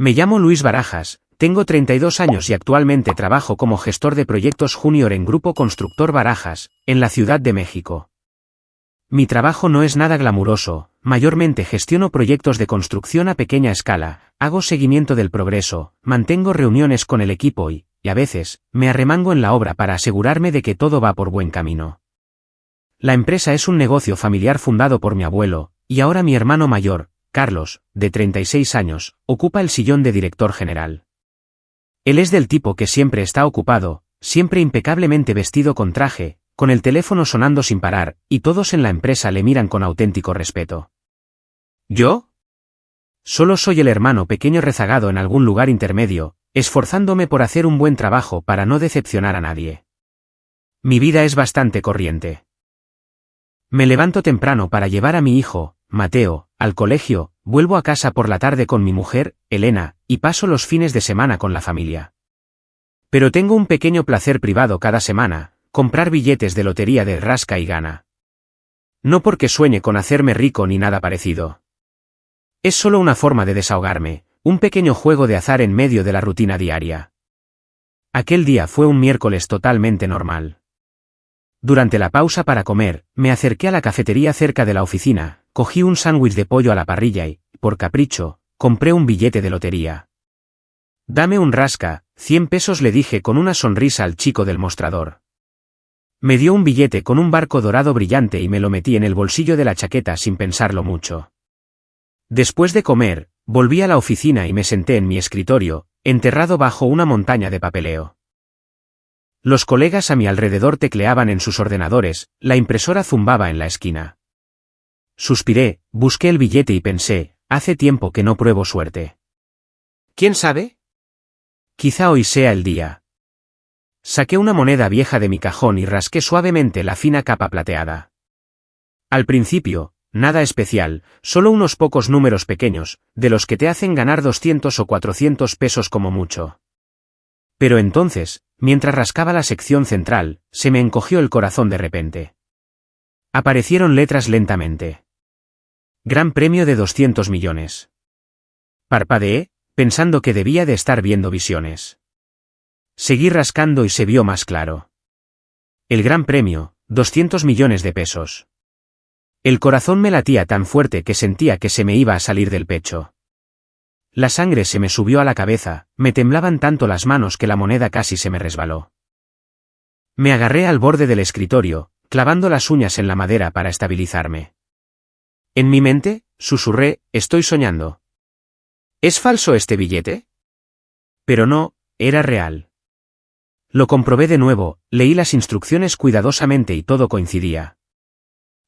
Me llamo Luis Barajas, tengo 32 años y actualmente trabajo como gestor de proyectos junior en Grupo Constructor Barajas, en la Ciudad de México. Mi trabajo no es nada glamuroso, mayormente gestiono proyectos de construcción a pequeña escala, hago seguimiento del progreso, mantengo reuniones con el equipo y, a veces, me arremango en la obra para asegurarme de que todo va por buen camino. La empresa es un negocio familiar fundado por mi abuelo, y ahora mi hermano mayor, Carlos, de 36 años, ocupa el sillón de director general. Él es del tipo que siempre está ocupado, siempre impecablemente vestido con traje, con el teléfono sonando sin parar, y todos en la empresa le miran con auténtico respeto. ¿Yo? Solo soy el hermano pequeño rezagado en algún lugar intermedio, esforzándome por hacer un buen trabajo para no decepcionar a nadie. Mi vida es bastante corriente. Me levanto temprano para llevar a mi hijo, Mateo, al colegio, vuelvo a casa por la tarde con mi mujer, Elena, y paso los fines de semana con la familia. Pero tengo un pequeño placer privado cada semana, comprar billetes de lotería de rasca y gana. No porque sueñe con hacerme rico ni nada parecido. Es solo una forma de desahogarme, un pequeño juego de azar en medio de la rutina diaria. Aquel día fue un miércoles totalmente normal. Durante la pausa para comer, me acerqué a la cafetería cerca de la oficina, cogí un sándwich de pollo a la parrilla y, por capricho, compré un billete de lotería. Dame un rasca, 100 pesos, le dije con una sonrisa al chico del mostrador. Me dio un billete con un barco dorado brillante y me lo metí en el bolsillo de la chaqueta sin pensarlo mucho. Después de comer, volví a la oficina y me senté en mi escritorio, enterrado bajo una montaña de papeleo. Los colegas a mi alrededor tecleaban en sus ordenadores, la impresora zumbaba en la esquina. Suspiré, busqué el billete y pensé, hace tiempo que no pruebo suerte. ¿Quién sabe? Quizá hoy sea el día. Saqué una moneda vieja de mi cajón y rasqué suavemente la fina capa plateada. Al principio, nada especial, solo unos pocos números pequeños, de los que te hacen ganar 200 o 400 pesos como mucho. Pero entonces, mientras rascaba la sección central, se me encogió el corazón de repente. Aparecieron letras lentamente. Gran premio de 200 millones. Parpadeé, pensando que debía de estar viendo visiones. Seguí rascando y se vio más claro. El gran premio, 200 millones de pesos. El corazón me latía tan fuerte que sentía que se me iba a salir del pecho. La sangre se me subió a la cabeza, me temblaban tanto las manos que la moneda casi se me resbaló. Me agarré al borde del escritorio, clavando las uñas en la madera para estabilizarme. En mi mente, susurré, estoy soñando. ¿Es falso este billete? Pero no, era real. Lo comprobé de nuevo, leí las instrucciones cuidadosamente y todo coincidía.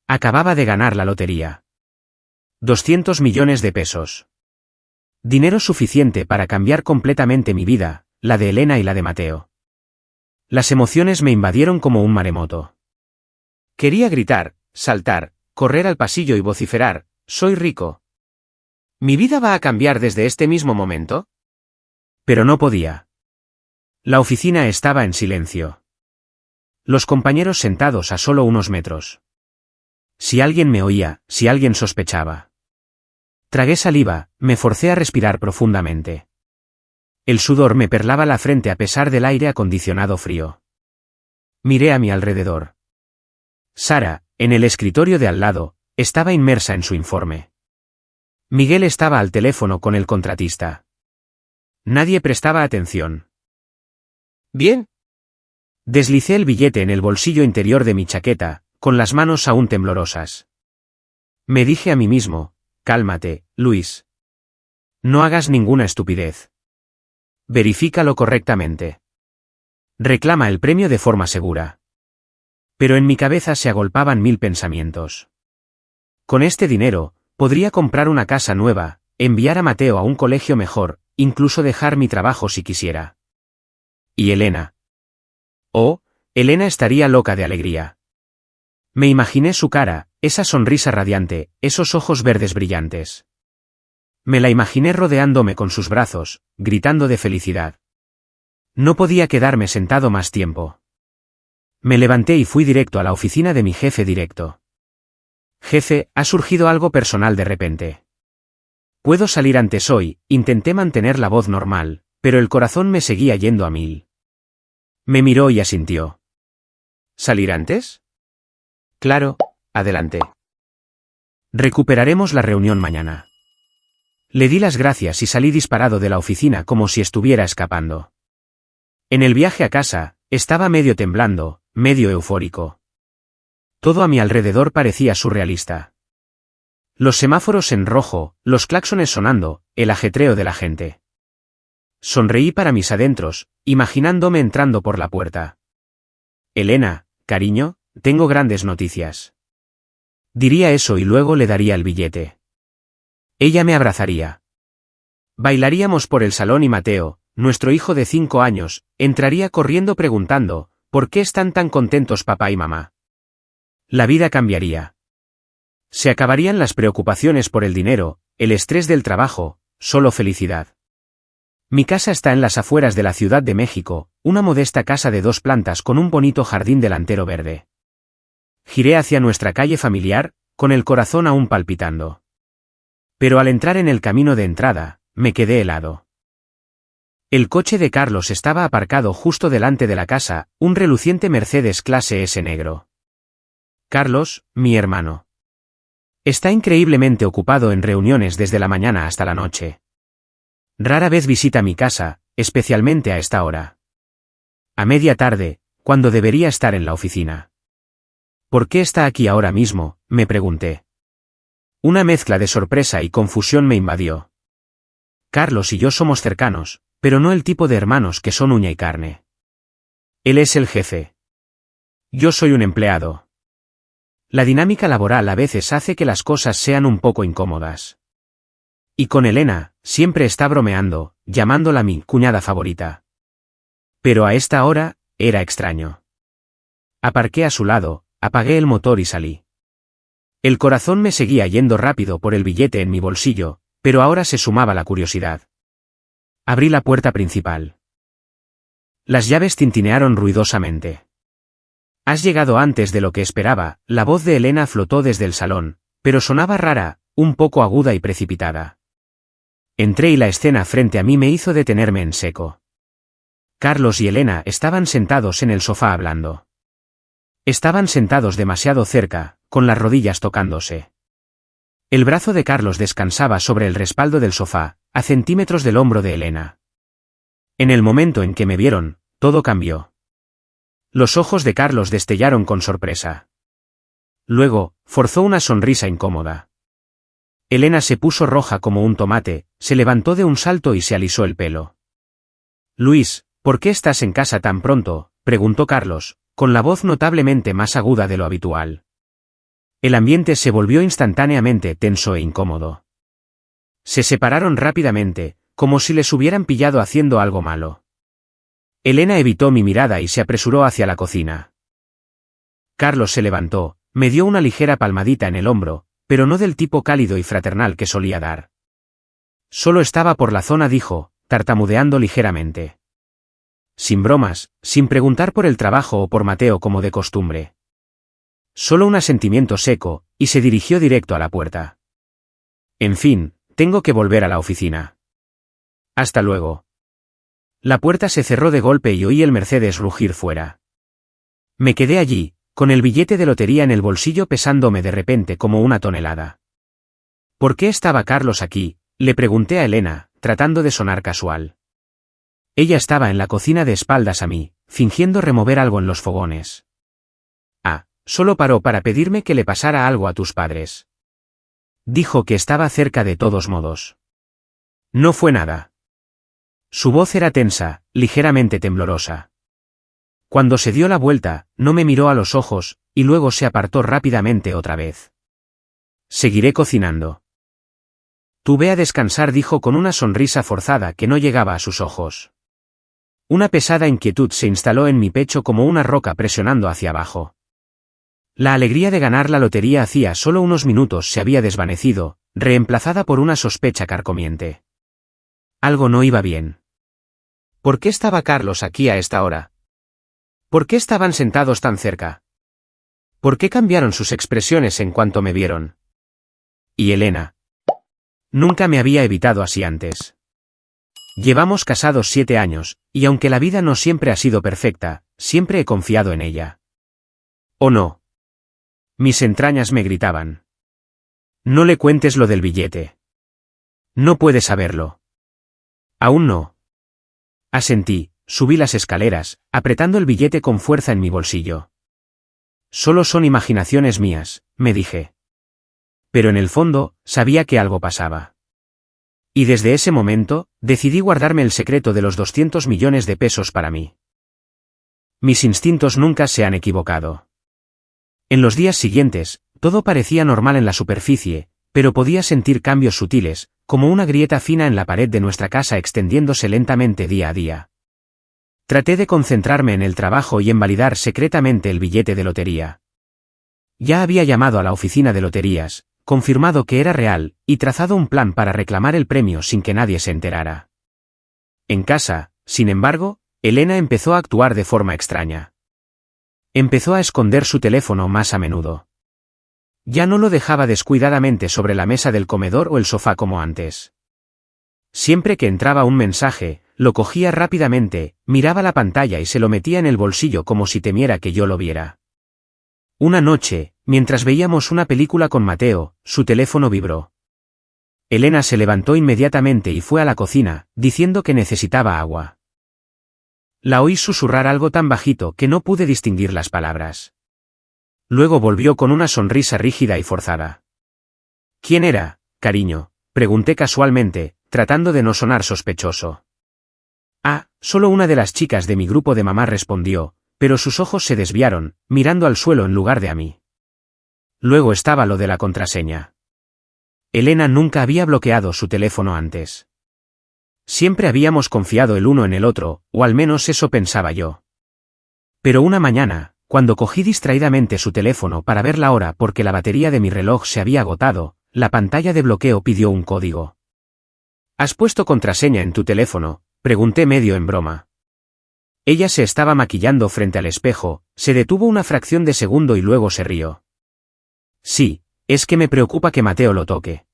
Acababa de ganar la lotería. 200 millones de pesos. Dinero suficiente para cambiar completamente mi vida, la de Elena y la de Mateo. Las emociones me invadieron como un maremoto. Quería gritar, saltar, correr al pasillo y vociferar, soy rico. ¿Mi vida va a cambiar desde este mismo momento? Pero no podía. La oficina estaba en silencio. Los compañeros sentados a solo unos metros. Si alguien me oía, si alguien sospechaba. Tragué saliva, me forcé a respirar profundamente. El sudor me perlaba la frente a pesar del aire acondicionado frío. Miré a mi alrededor. Sara, en el escritorio de al lado, estaba inmersa en su informe. Miguel estaba al teléfono con el contratista. Nadie prestaba atención. ¿Bien? Deslicé el billete en el bolsillo interior de mi chaqueta, con las manos aún temblorosas. Me dije a mí mismo, cálmate, Luis. No hagas ninguna estupidez. Verifícalo correctamente. Reclama el premio de forma segura. Pero en mi cabeza se agolpaban 1000 pensamientos. Con este dinero, podría comprar una casa nueva, enviar a Mateo a un colegio mejor, incluso dejar mi trabajo si quisiera. ¿Y Elena? Oh, Elena estaría loca de alegría. Me imaginé su cara, esa sonrisa radiante, esos ojos verdes brillantes. Me la imaginé rodeándome con sus brazos, gritando de felicidad. No podía quedarme sentado más tiempo. Me levanté y fui directo a la oficina de mi jefe directo. Jefe, ha surgido algo personal de repente. Puedo salir antes hoy, intenté mantener la voz normal, pero el corazón me seguía yendo a mil. Me miró y asintió. ¿Salir antes? Claro, adelante. Recuperaremos la reunión mañana. Le di las gracias y salí disparado de la oficina como si estuviera escapando. En el viaje a casa, estaba medio temblando, medio eufórico. Todo a mi alrededor parecía surrealista. Los semáforos en rojo, los claxones sonando, el ajetreo de la gente. Sonreí para mis adentros, imaginándome entrando por la puerta. Elena, cariño, tengo grandes noticias. Diría eso y luego le daría el billete. Ella me abrazaría. Bailaríamos por el salón y Mateo, nuestro hijo de 5 años, entraría corriendo preguntando, ¿por qué están tan contentos papá y mamá? La vida cambiaría. Se acabarían las preocupaciones por el dinero, el estrés del trabajo, solo felicidad. Mi casa está en las afueras de la Ciudad de México, una modesta casa de 2 plantas con un bonito jardín delantero verde. Giré hacia nuestra calle familiar, con el corazón aún palpitando. Pero al entrar en el camino de entrada, me quedé helado. El coche de Carlos estaba aparcado justo delante de la casa, un reluciente Mercedes clase S negro. Carlos, mi hermano. Está increíblemente ocupado en reuniones desde la mañana hasta la noche. Rara vez visita mi casa, especialmente a esta hora. A media tarde, cuando debería estar en la oficina. ¿Por qué está aquí ahora mismo?, me pregunté. Una mezcla de sorpresa y confusión me invadió. Carlos y yo somos cercanos, pero no el tipo de hermanos que son uña y carne. Él es el jefe. Yo soy un empleado. La dinámica laboral a veces hace que las cosas sean un poco incómodas. Y con Elena, siempre está bromeando, llamándola mi cuñada favorita. Pero a esta hora, era extraño. Aparqué a su lado, apagué el motor y salí. El corazón me seguía yendo rápido por el billete en mi bolsillo, pero ahora se sumaba la curiosidad. Abrí la puerta principal. Las llaves tintinearon ruidosamente. Has llegado antes de lo que esperaba, la voz de Elena flotó desde el salón, pero sonaba rara, un poco aguda y precipitada. Entré y la escena frente a mí me hizo detenerme en seco. Carlos y Elena estaban sentados en el sofá hablando. Estaban sentados demasiado cerca, con las rodillas tocándose. El brazo de Carlos descansaba sobre el respaldo del sofá, a centímetros del hombro de Elena. En el momento en que me vieron, todo cambió. Los ojos de Carlos destellaron con sorpresa. Luego, forzó una sonrisa incómoda. Elena se puso roja como un tomate, se levantó de un salto y se alisó el pelo. Luis, ¿por qué estás en casa tan pronto?, preguntó Carlos, con la voz notablemente más aguda de lo habitual. El ambiente se volvió instantáneamente tenso e incómodo. Se separaron rápidamente, como si les hubieran pillado haciendo algo malo. Elena evitó mi mirada y se apresuró hacia la cocina. Carlos se levantó, me dio una ligera palmadita en el hombro, pero no del tipo cálido y fraternal que solía dar. Solo estaba por la zona, dijo, tartamudeando ligeramente. Sin bromas, sin preguntar por el trabajo o por Mateo como de costumbre. Solo un asentimiento seco, y se dirigió directo a la puerta. En fin, tengo que volver a la oficina. Hasta luego. La puerta se cerró de golpe y oí el Mercedes rugir fuera. Me quedé allí, con el billete de lotería en el bolsillo pesándome de repente como una tonelada. ¿Por qué estaba Carlos aquí?, le pregunté a Elena, tratando de sonar casual. Ella estaba en la cocina de espaldas a mí, fingiendo remover algo en los fogones. Ah, solo paró para pedirme que le pasara algo a tus padres. Dijo que estaba cerca de todos modos. No fue nada. Su voz era tensa, ligeramente temblorosa. Cuando se dio la vuelta, no me miró a los ojos, y luego se apartó rápidamente otra vez. Seguiré cocinando. Tú ve a descansar, dijo con una sonrisa forzada que no llegaba a sus ojos. Una pesada inquietud se instaló en mi pecho como una roca presionando hacia abajo. La alegría de ganar la lotería hacía solo unos minutos se había desvanecido, reemplazada por una sospecha carcomiente. Algo no iba bien. ¿Por qué estaba Carlos aquí a esta hora? ¿Por qué estaban sentados tan cerca? ¿Por qué cambiaron sus expresiones en cuanto me vieron? ¿Y Elena? Nunca me había evitado así antes. Llevamos casados 7 años, y aunque la vida no siempre ha sido perfecta, siempre he confiado en ella. ¿O no? Mis entrañas me gritaban. No le cuentes lo del billete. No puede saberlo. Aún no. Asentí, subí las escaleras, apretando el billete con fuerza en mi bolsillo. Solo son imaginaciones mías, me dije. Pero en el fondo, sabía que algo pasaba. Y desde ese momento, decidí guardarme el secreto de los 200 millones de pesos para mí. Mis instintos nunca se han equivocado. En los días siguientes, todo parecía normal en la superficie, pero podía sentir cambios sutiles, como una grieta fina en la pared de nuestra casa extendiéndose lentamente día a día. Traté de concentrarme en el trabajo y en validar secretamente el billete de lotería. Ya había llamado a la oficina de loterías, confirmado que era real, y trazado un plan para reclamar el premio sin que nadie se enterara. En casa, sin embargo, Elena empezó a actuar de forma extraña. Empezó a esconder su teléfono más a menudo. Ya no lo dejaba descuidadamente sobre la mesa del comedor o el sofá como antes. Siempre que entraba un mensaje, lo cogía rápidamente, miraba la pantalla y se lo metía en el bolsillo como si temiera que yo lo viera. Una noche, mientras veíamos una película con Mateo, su teléfono vibró. Elena se levantó inmediatamente y fue a la cocina, diciendo que necesitaba agua. La oí susurrar algo tan bajito que no pude distinguir las palabras. Luego volvió con una sonrisa rígida y forzada. ¿Quién era, cariño?, pregunté casualmente, tratando de no sonar sospechoso. Ah, solo una de las chicas de mi grupo de mamá respondió, pero sus ojos se desviaron, mirando al suelo en lugar de a mí. Luego estaba lo de la contraseña. Elena nunca había bloqueado su teléfono antes. Siempre habíamos confiado el uno en el otro, o al menos eso pensaba yo. Pero una mañana, cuando cogí distraídamente su teléfono para ver la hora porque la batería de mi reloj se había agotado, la pantalla de bloqueo pidió un código. ¿Has puesto contraseña en tu teléfono?, pregunté medio en broma. Ella se estaba maquillando frente al espejo, se detuvo una fracción de segundo y luego se rió. Sí, es que me preocupa que Mateo lo toque.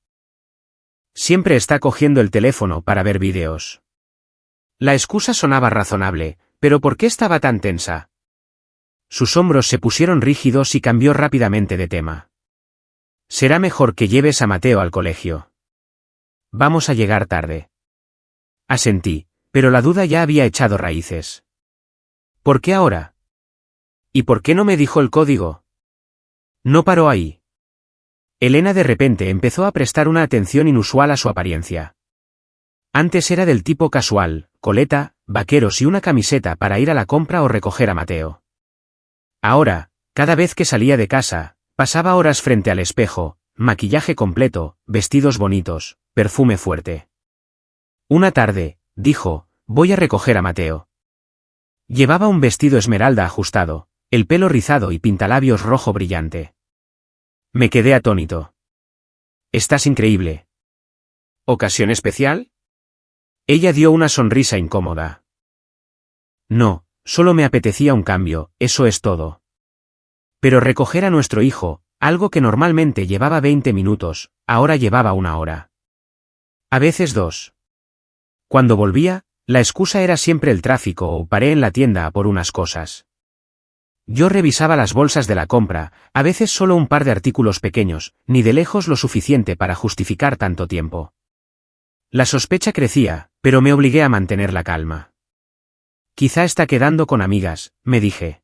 Siempre está cogiendo el teléfono para ver vídeos. La excusa sonaba razonable, pero ¿por qué estaba tan tensa? Sus hombros se pusieron rígidos y cambió rápidamente de tema. Será mejor que lleves a Mateo al colegio. Vamos a llegar tarde. Asentí, pero la duda ya había echado raíces. ¿Por qué ahora? ¿Y por qué no me dijo el código? No paró ahí. Elena de repente empezó a prestar una atención inusual a su apariencia. Antes era del tipo casual, coleta, vaqueros y una camiseta para ir a la compra o recoger a Mateo. Ahora, cada vez que salía de casa, pasaba horas frente al espejo, maquillaje completo, vestidos bonitos, perfume fuerte. Una tarde, dijo, voy a recoger a Mateo. Llevaba un vestido esmeralda ajustado, el pelo rizado y pintalabios rojo brillante. Me quedé atónito. Estás increíble. ¿Ocasión especial? Ella dio una sonrisa incómoda. No, solo me apetecía un cambio, eso es todo. Pero recoger a nuestro hijo, algo que normalmente llevaba 20 minutos, ahora llevaba 1 hora. A veces 2. Cuando volvía, la excusa era siempre el tráfico o paré en la tienda a por unas cosas. Yo revisaba las bolsas de la compra, a veces solo un par de artículos pequeños, ni de lejos lo suficiente para justificar tanto tiempo. La sospecha crecía, pero me obligué a mantener la calma. Quizá está quedando con amigas, me dije.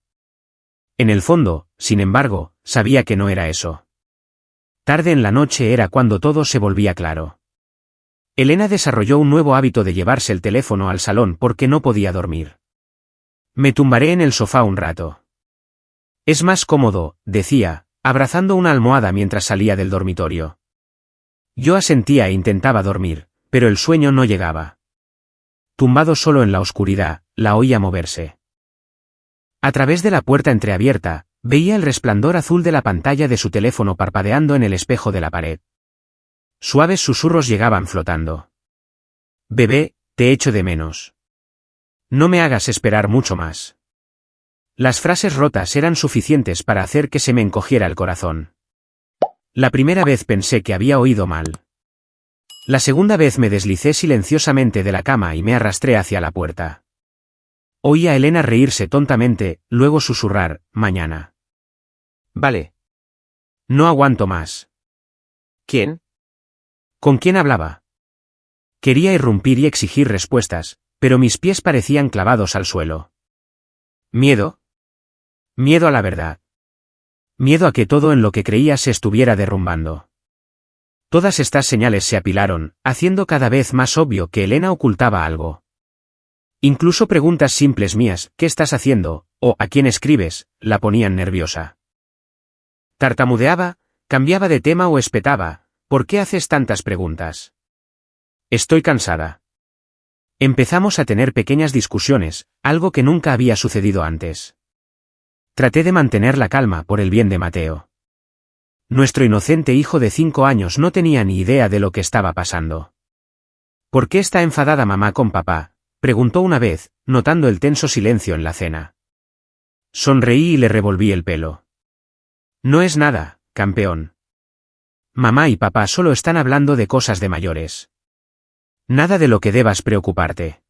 En el fondo, sin embargo, sabía que no era eso. Tarde en la noche era cuando todo se volvía claro. Elena desarrolló un nuevo hábito de llevarse el teléfono al salón porque no podía dormir. Me tumbaré en el sofá un rato. Es más cómodo, decía, abrazando una almohada mientras salía del dormitorio. Yo asentía e intentaba dormir, pero el sueño no llegaba. Tumbado solo en la oscuridad, la oía moverse. A través de la puerta entreabierta, veía el resplandor azul de la pantalla de su teléfono parpadeando en el espejo de la pared. Suaves susurros llegaban flotando. Bebé, te echo de menos. No me hagas esperar mucho más. Las frases rotas eran suficientes para hacer que se me encogiera el corazón. La primera vez pensé que había oído mal. La segunda vez me deslicé silenciosamente de la cama y me arrastré hacia la puerta. Oí a Elena reírse tontamente, luego susurrar, mañana. Vale. No aguanto más. ¿Quién? ¿Con quién hablaba? Quería irrumpir y exigir respuestas, pero mis pies parecían clavados al suelo. ¿Miedo? Miedo a la verdad. Miedo a que todo en lo que creía se estuviera derrumbando. Todas estas señales se apilaron, haciendo cada vez más obvio que Elena ocultaba algo. Incluso preguntas simples mías, ¿qué estás haciendo? O ¿a quién escribes?, la ponían nerviosa. Tartamudeaba, cambiaba de tema o espetaba, ¿por qué haces tantas preguntas? Estoy cansada. Empezamos a tener pequeñas discusiones, algo que nunca había sucedido antes. Traté de mantener la calma por el bien de Mateo. Nuestro inocente hijo de 5 años no tenía ni idea de lo que estaba pasando. ¿Por qué está enfadada mamá con papá?, preguntó una vez, notando el tenso silencio en la cena. Sonreí y le revolví el pelo. No es nada, campeón. Mamá y papá solo están hablando de cosas de mayores. Nada de lo que debas preocuparte.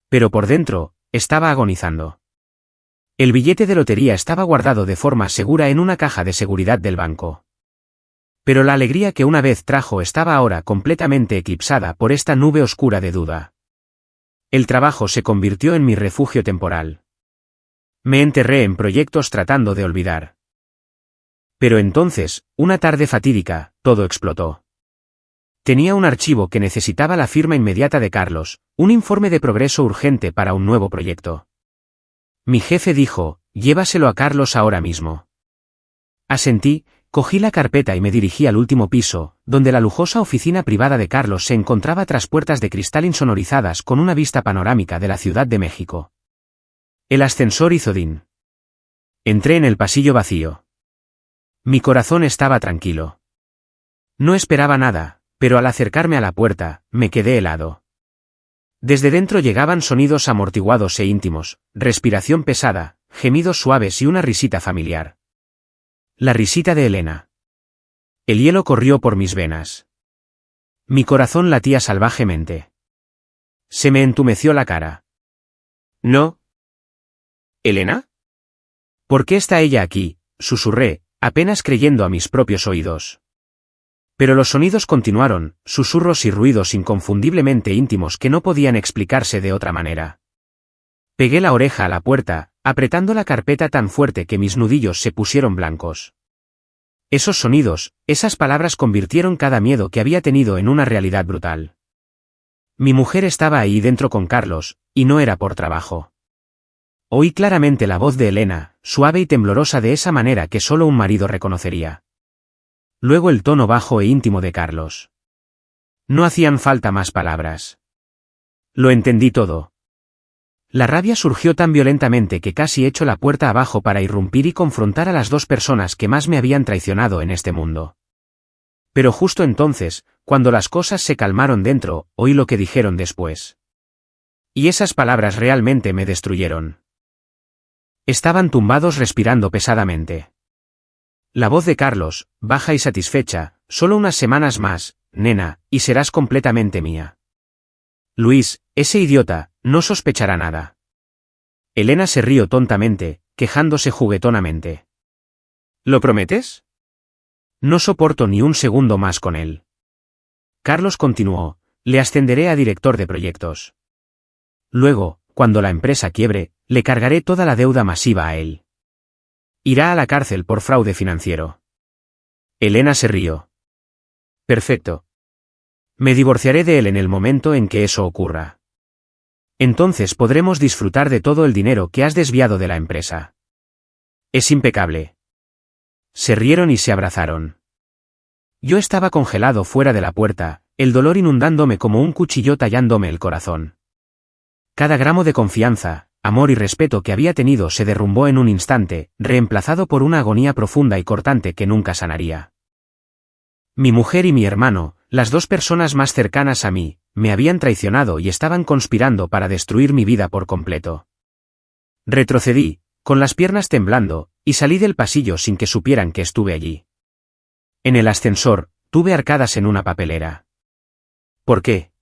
Pero por dentro, estaba agonizando. El billete de lotería estaba guardado de forma segura en una caja de seguridad del banco. Pero la alegría que una vez trajo estaba ahora completamente eclipsada por esta nube oscura de duda. El trabajo se convirtió en mi refugio temporal. Me enterré en proyectos tratando de olvidar. Pero entonces, una tarde fatídica, todo explotó. Tenía un archivo que necesitaba la firma inmediata de Carlos, un informe de progreso urgente para un nuevo proyecto. Mi jefe dijo, llévaselo a Carlos ahora mismo. Asentí, cogí la carpeta y me dirigí al último piso, donde la lujosa oficina privada de Carlos se encontraba tras puertas de cristal insonorizadas con una vista panorámica de la Ciudad de México. El ascensor hizo din. Entré en el pasillo vacío. Mi corazón estaba tranquilo. No esperaba nada, pero al acercarme a la puerta, me quedé helado. Desde dentro llegaban sonidos amortiguados e íntimos, respiración pesada, gemidos suaves y una risita familiar. La risita de Elena. El hielo corrió por mis venas. Mi corazón latía salvajemente. Se me entumeció la cara. No. ¿Elena? ¿Por qué está ella aquí?, susurré, apenas creyendo a mis propios oídos. Pero los sonidos continuaron, susurros y ruidos inconfundiblemente íntimos que no podían explicarse de otra manera. Pegué la oreja a la puerta, apretando la carpeta tan fuerte que mis nudillos se pusieron blancos. Esos sonidos, esas palabras convirtieron cada miedo que había tenido en una realidad brutal. Mi mujer estaba ahí dentro con Carlos, y no era por trabajo. Oí claramente la voz de Elena, suave y temblorosa de esa manera que solo un marido reconocería. Luego el tono bajo e íntimo de Carlos. No hacían falta más palabras. Lo entendí todo. La rabia surgió tan violentamente que casi echo la puerta abajo para irrumpir y confrontar a las dos personas que más me habían traicionado en este mundo. Pero justo entonces, cuando las cosas se calmaron dentro, oí lo que dijeron después. Y esas palabras realmente me destruyeron. Estaban tumbados respirando pesadamente. La voz de Carlos, baja y satisfecha, solo unas semanas más, nena, y serás completamente mía. Luis, ese idiota, no sospechará nada. Elena se rió tontamente, quejándose juguetonamente. ¿Lo prometes? No soporto ni un segundo más con él. Carlos continuó, le ascenderé a director de proyectos. Luego, cuando la empresa quiebre, le cargaré toda la deuda masiva a él. Irá a la cárcel por fraude financiero. Elena se rió. Perfecto. Me divorciaré de él en el momento en que eso ocurra. Entonces podremos disfrutar de todo el dinero que has desviado de la empresa. Es impecable. Se rieron y se abrazaron. Yo estaba congelado fuera de la puerta, el dolor inundándome como un cuchillo tallándome el corazón. Cada gramo de confianza, amor y respeto que había tenido se derrumbó en un instante, reemplazado por una agonía profunda y cortante que nunca sanaría. Mi mujer y mi hermano, las dos personas más cercanas a mí, me habían traicionado y estaban conspirando para destruir mi vida por completo. Retrocedí, con las piernas temblando, y salí del pasillo sin que supieran que estuve allí. En el ascensor, tuve arcadas en una papelera. ¿Por qué?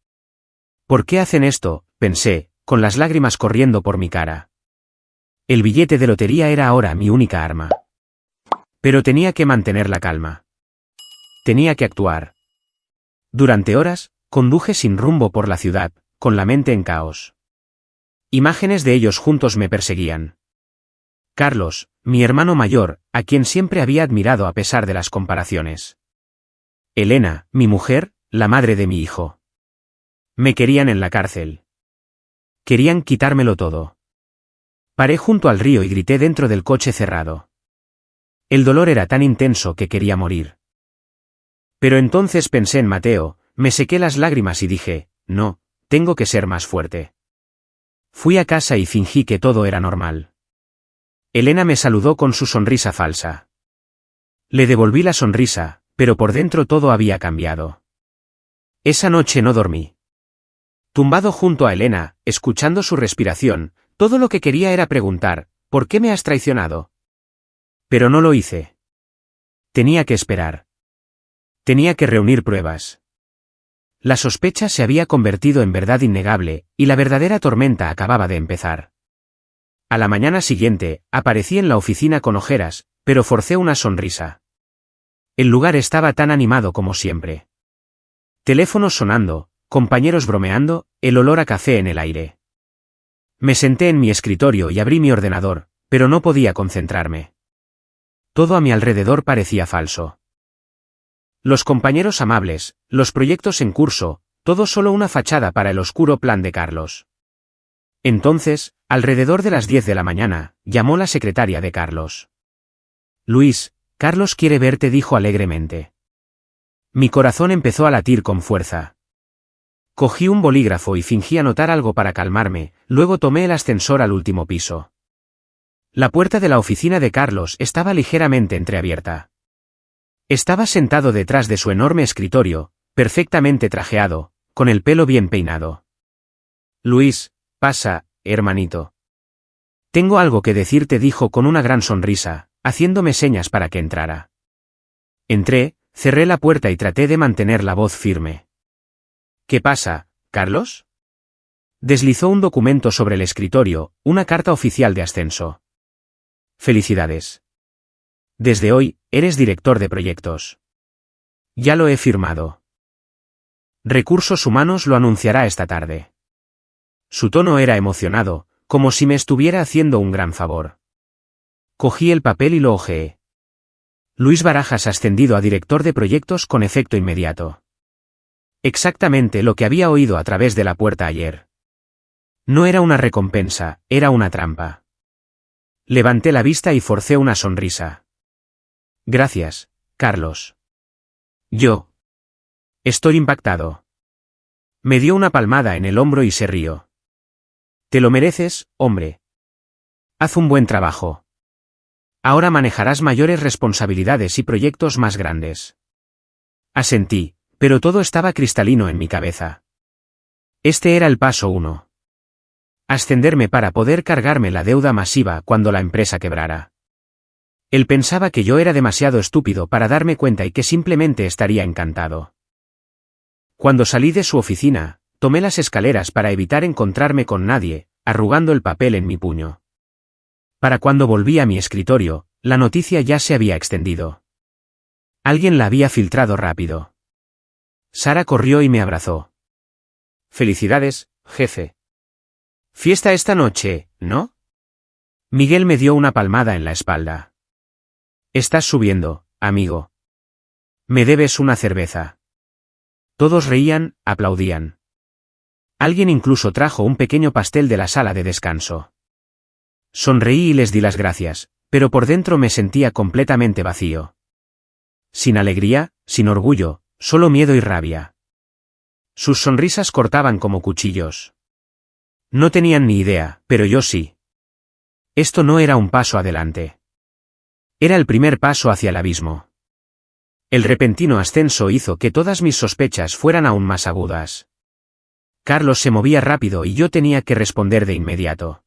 ¿Por qué hacen esto?, pensé, con las lágrimas corriendo por mi cara. El billete de lotería era ahora mi única arma. Pero tenía que mantener la calma. Tenía que actuar. Durante horas, conduje sin rumbo por la ciudad, con la mente en caos. Imágenes de ellos juntos me perseguían. Carlos, mi hermano mayor, a quien siempre había admirado a pesar de las comparaciones. Elena, mi mujer, la madre de mi hijo. Me querían en la cárcel. Querían quitármelo todo. Paré junto al río y grité dentro del coche cerrado. El dolor era tan intenso que quería morir. Pero entonces pensé en Mateo, me sequé las lágrimas y dije, no, tengo que ser más fuerte. Fui a casa y fingí que todo era normal. Elena me saludó con su sonrisa falsa. Le devolví la sonrisa, pero por dentro todo había cambiado. Esa noche no dormí. Tumbado junto a Elena, escuchando su respiración, todo lo que quería era preguntar, ¿por qué me has traicionado? Pero no lo hice. Tenía que esperar. Tenía que reunir pruebas. La sospecha se había convertido en verdad innegable, y la verdadera tormenta acababa de empezar. A la mañana siguiente, aparecí en la oficina con ojeras, pero forcé una sonrisa. El lugar estaba tan animado como siempre. Teléfonos sonando, compañeros bromeando, el olor a café en el aire. Me senté en mi escritorio y abrí mi ordenador, pero no podía concentrarme. Todo a mi alrededor parecía falso. Los compañeros amables, los proyectos en curso, todo solo una fachada para el oscuro plan de Carlos. Entonces, alrededor de las 10 de la mañana, llamó la secretaria de Carlos. Luis, Carlos quiere verte, dijo alegremente. Mi corazón empezó a latir con fuerza. Cogí un bolígrafo y fingí anotar algo para calmarme, luego tomé el ascensor al último piso. La puerta de la oficina de Carlos estaba ligeramente entreabierta. Estaba sentado detrás de su enorme escritorio, perfectamente trajeado, con el pelo bien peinado. Luis, pasa, hermanito. Tengo algo que decirte, dijo con una gran sonrisa, haciéndome señas para que entrara. Entré, cerré la puerta y traté de mantener la voz firme. ¿Qué pasa, Carlos? Deslizó un documento sobre el escritorio, una carta oficial de ascenso. Felicidades. Desde hoy, eres director de proyectos. Ya lo he firmado. Recursos Humanos lo anunciará esta tarde. Su tono era emocionado, como si me estuviera haciendo un gran favor. Cogí el papel y lo hojeé. Luis Barajas ascendido a director de proyectos con efecto inmediato. Exactamente lo que había oído a través de la puerta ayer. No era una recompensa, era una trampa. Levanté la vista y forcé una sonrisa. Gracias, Carlos. Yo. Estoy impactado. Me dio una palmada en el hombro y se rió. Te lo mereces, hombre. Haz un buen trabajo. Ahora manejarás mayores responsabilidades y proyectos más grandes. Asentí, pero todo estaba cristalino en mi cabeza. Este era el paso 1. Ascenderme para poder cargarme la deuda masiva cuando la empresa quebrara. Él pensaba que yo era demasiado estúpido para darme cuenta y que simplemente estaría encantado. Cuando salí de su oficina, tomé las escaleras para evitar encontrarme con nadie, arrugando el papel en mi puño. Para cuando volví a mi escritorio, la noticia ya se había extendido. Alguien la había filtrado rápido. Sara corrió y me abrazó. Felicidades, jefe. Fiesta esta noche, ¿no? Miguel me dio una palmada en la espalda. Estás subiendo, amigo. Me debes una cerveza. Todos reían, aplaudían. Alguien incluso trajo un pequeño pastel de la sala de descanso. Sonreí y les di las gracias, pero por dentro me sentía completamente vacío. Sin alegría, sin orgullo, solo miedo y rabia. Sus sonrisas cortaban como cuchillos. No tenían ni idea, pero yo sí. Esto no era un paso adelante. Era el primer paso hacia el abismo. El repentino ascenso hizo que todas mis sospechas fueran aún más agudas. Carlos se movía rápido y yo tenía que responder de inmediato.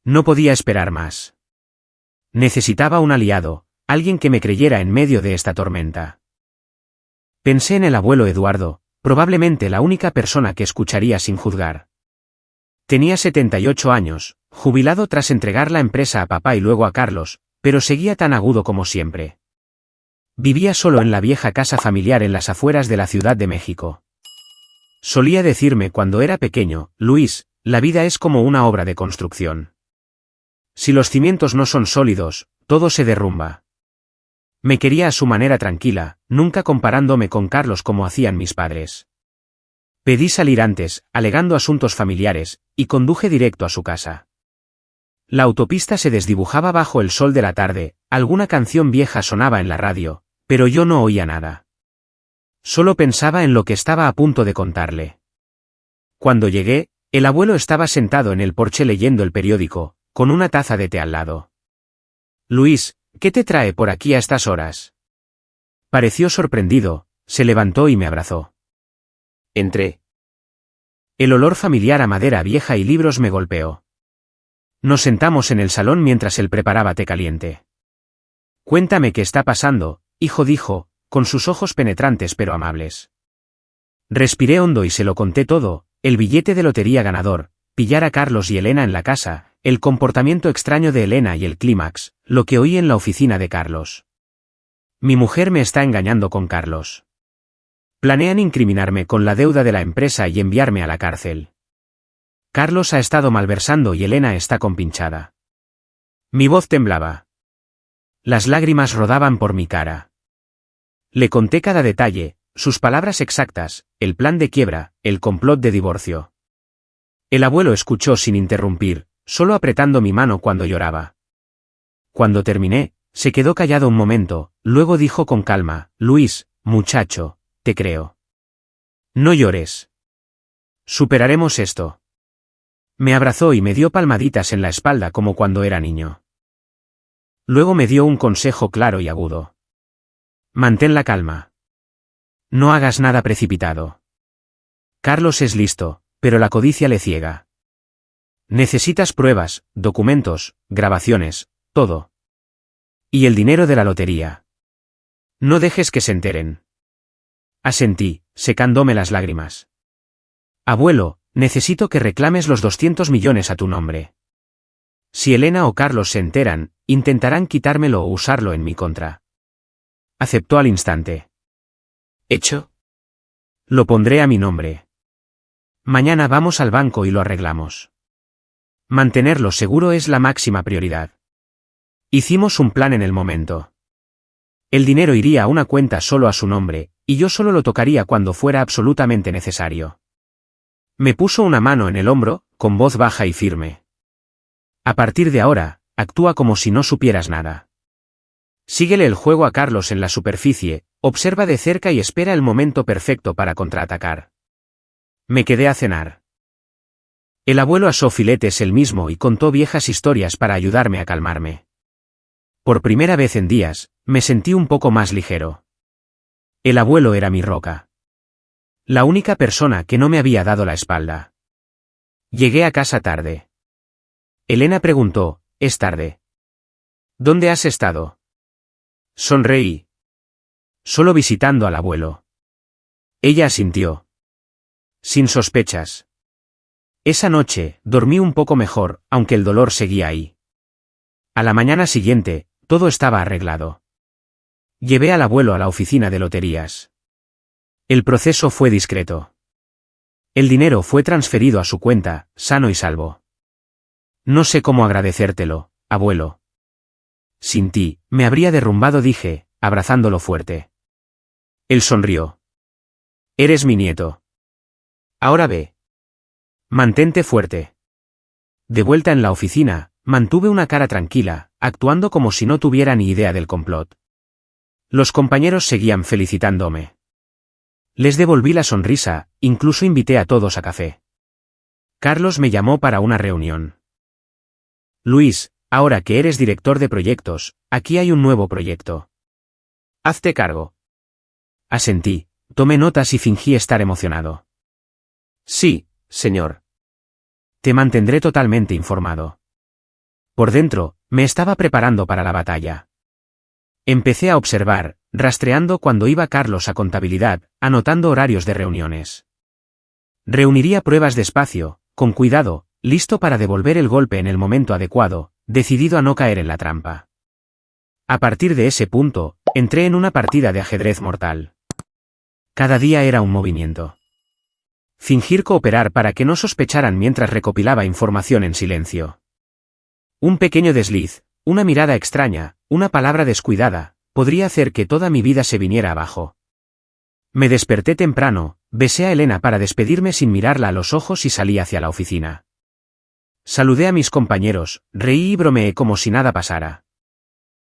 No podía esperar más. Necesitaba un aliado, alguien que me creyera en medio de esta tormenta. Pensé en el abuelo Eduardo, Probablemente la única persona que escucharía sin juzgar. Tenía 78 años, jubilado tras entregar la empresa a papá y luego a Carlos, pero seguía tan agudo como siempre. Vivía solo en la vieja casa familiar en las afueras de la Ciudad de México. Solía decirme cuando era pequeño, Luis, la vida es como una obra de construcción. Si los cimientos no son sólidos, todo se derrumba. Me quería a su manera tranquila, nunca comparándome con Carlos como hacían mis padres. Pedí salir antes, alegando asuntos familiares, y conduje directo a su casa. La autopista se desdibujaba bajo el sol de la tarde, alguna canción vieja sonaba en la radio, pero yo no oía nada. Solo pensaba en lo que estaba a punto de contarle. Cuando llegué, el abuelo estaba sentado en el porche leyendo el periódico, con una taza de té al lado. Luis, ¿qué te trae por aquí a estas horas? Pareció sorprendido, se levantó y me abrazó. Entré. El olor familiar a madera vieja y libros me golpeó. Nos sentamos en el salón mientras él preparaba té caliente. Cuéntame qué está pasando, hijo, dijo, con sus ojos penetrantes pero amables. Respiré hondo y se lo conté todo, el billete de lotería ganador, pillar a Carlos y Elena en la casa, el comportamiento extraño de Elena y el clímax, lo que oí en la oficina de Carlos. Mi mujer me está engañando con Carlos. Planean incriminarme con la deuda de la empresa y enviarme a la cárcel. Carlos ha estado malversando y Elena está compinchada. Mi voz temblaba. Las lágrimas rodaban por mi cara. Le conté cada detalle, sus palabras exactas, el plan de quiebra, el complot de divorcio. El abuelo escuchó sin interrumpir, solo apretando mi mano cuando lloraba. Cuando terminé, se quedó callado un momento, luego dijo con calma, Luis, muchacho, te creo. No llores. Superaremos esto. Me abrazó y me dio palmaditas en la espalda como cuando era niño. Luego me dio un consejo claro y agudo. Mantén la calma. No hagas nada precipitado. Carlos es listo, pero la codicia le ciega. Necesitas pruebas, documentos, grabaciones, todo. Y el dinero de la lotería. No dejes que se enteren. Asentí, secándome las lágrimas. Abuelo, necesito que reclames los 200 millones a tu nombre. Si Elena o Carlos se enteran, intentarán quitármelo o usarlo en mi contra. Aceptó al instante. ¿Hecho? Lo pondré a mi nombre. Mañana vamos al banco y lo arreglamos. Mantenerlo seguro es la máxima prioridad. Hicimos un plan en el momento. El dinero iría a una cuenta solo a su nombre, y yo solo lo tocaría cuando fuera absolutamente necesario. Me puso una mano en el hombro, con voz baja y firme. A partir de ahora, actúa como si no supieras nada. Síguele el juego a Carlos en la superficie, observa de cerca y espera el momento perfecto para contraatacar. Me quedé a cenar. El abuelo asó filetes él mismo y contó viejas historias para ayudarme a calmarme. Por primera vez en días, me sentí un poco más ligero. El abuelo era mi roca. La única persona que no me había dado la espalda. Llegué a casa tarde. Elena preguntó, ¿es tarde? ¿Dónde has estado? Sonreí. Solo visitando al abuelo. Ella asintió. Sin sospechas. Esa noche, dormí un poco mejor, aunque el dolor seguía ahí. A la mañana siguiente, todo estaba arreglado. Llevé al abuelo a la oficina de loterías. El proceso fue discreto. El dinero fue transferido a su cuenta, sano y salvo. No sé cómo agradecértelo, abuelo. Sin ti, me habría derrumbado, dije, abrazándolo fuerte. Él sonrió. Eres mi nieto. Ahora ve. Mantente fuerte. De vuelta en la oficina, mantuve una cara tranquila, actuando como si no tuviera ni idea del complot. Los compañeros seguían felicitándome. Les devolví la sonrisa, incluso invité a todos a café. Carlos me llamó para una reunión. Luis, ahora que eres director de proyectos, aquí hay un nuevo proyecto. Hazte cargo. Asentí, tomé notas y fingí estar emocionado. Sí, señor. Te mantendré totalmente informado. Por dentro, me estaba preparando para la batalla. Empecé a observar, rastreando cuando iba Carlos a contabilidad, anotando horarios de reuniones. Reuniría pruebas despacio, con cuidado, listo para devolver el golpe en el momento adecuado, decidido a no caer en la trampa. A partir de ese punto, entré en una partida de ajedrez mortal. Cada día era un movimiento. Fingir cooperar para que no sospecharan mientras recopilaba información en silencio. Un pequeño desliz, una mirada extraña, una palabra descuidada, podría hacer que toda mi vida se viniera abajo. Me desperté temprano, besé a Elena para despedirme sin mirarla a los ojos y salí hacia la oficina. Saludé a mis compañeros, reí y bromeé como si nada pasara.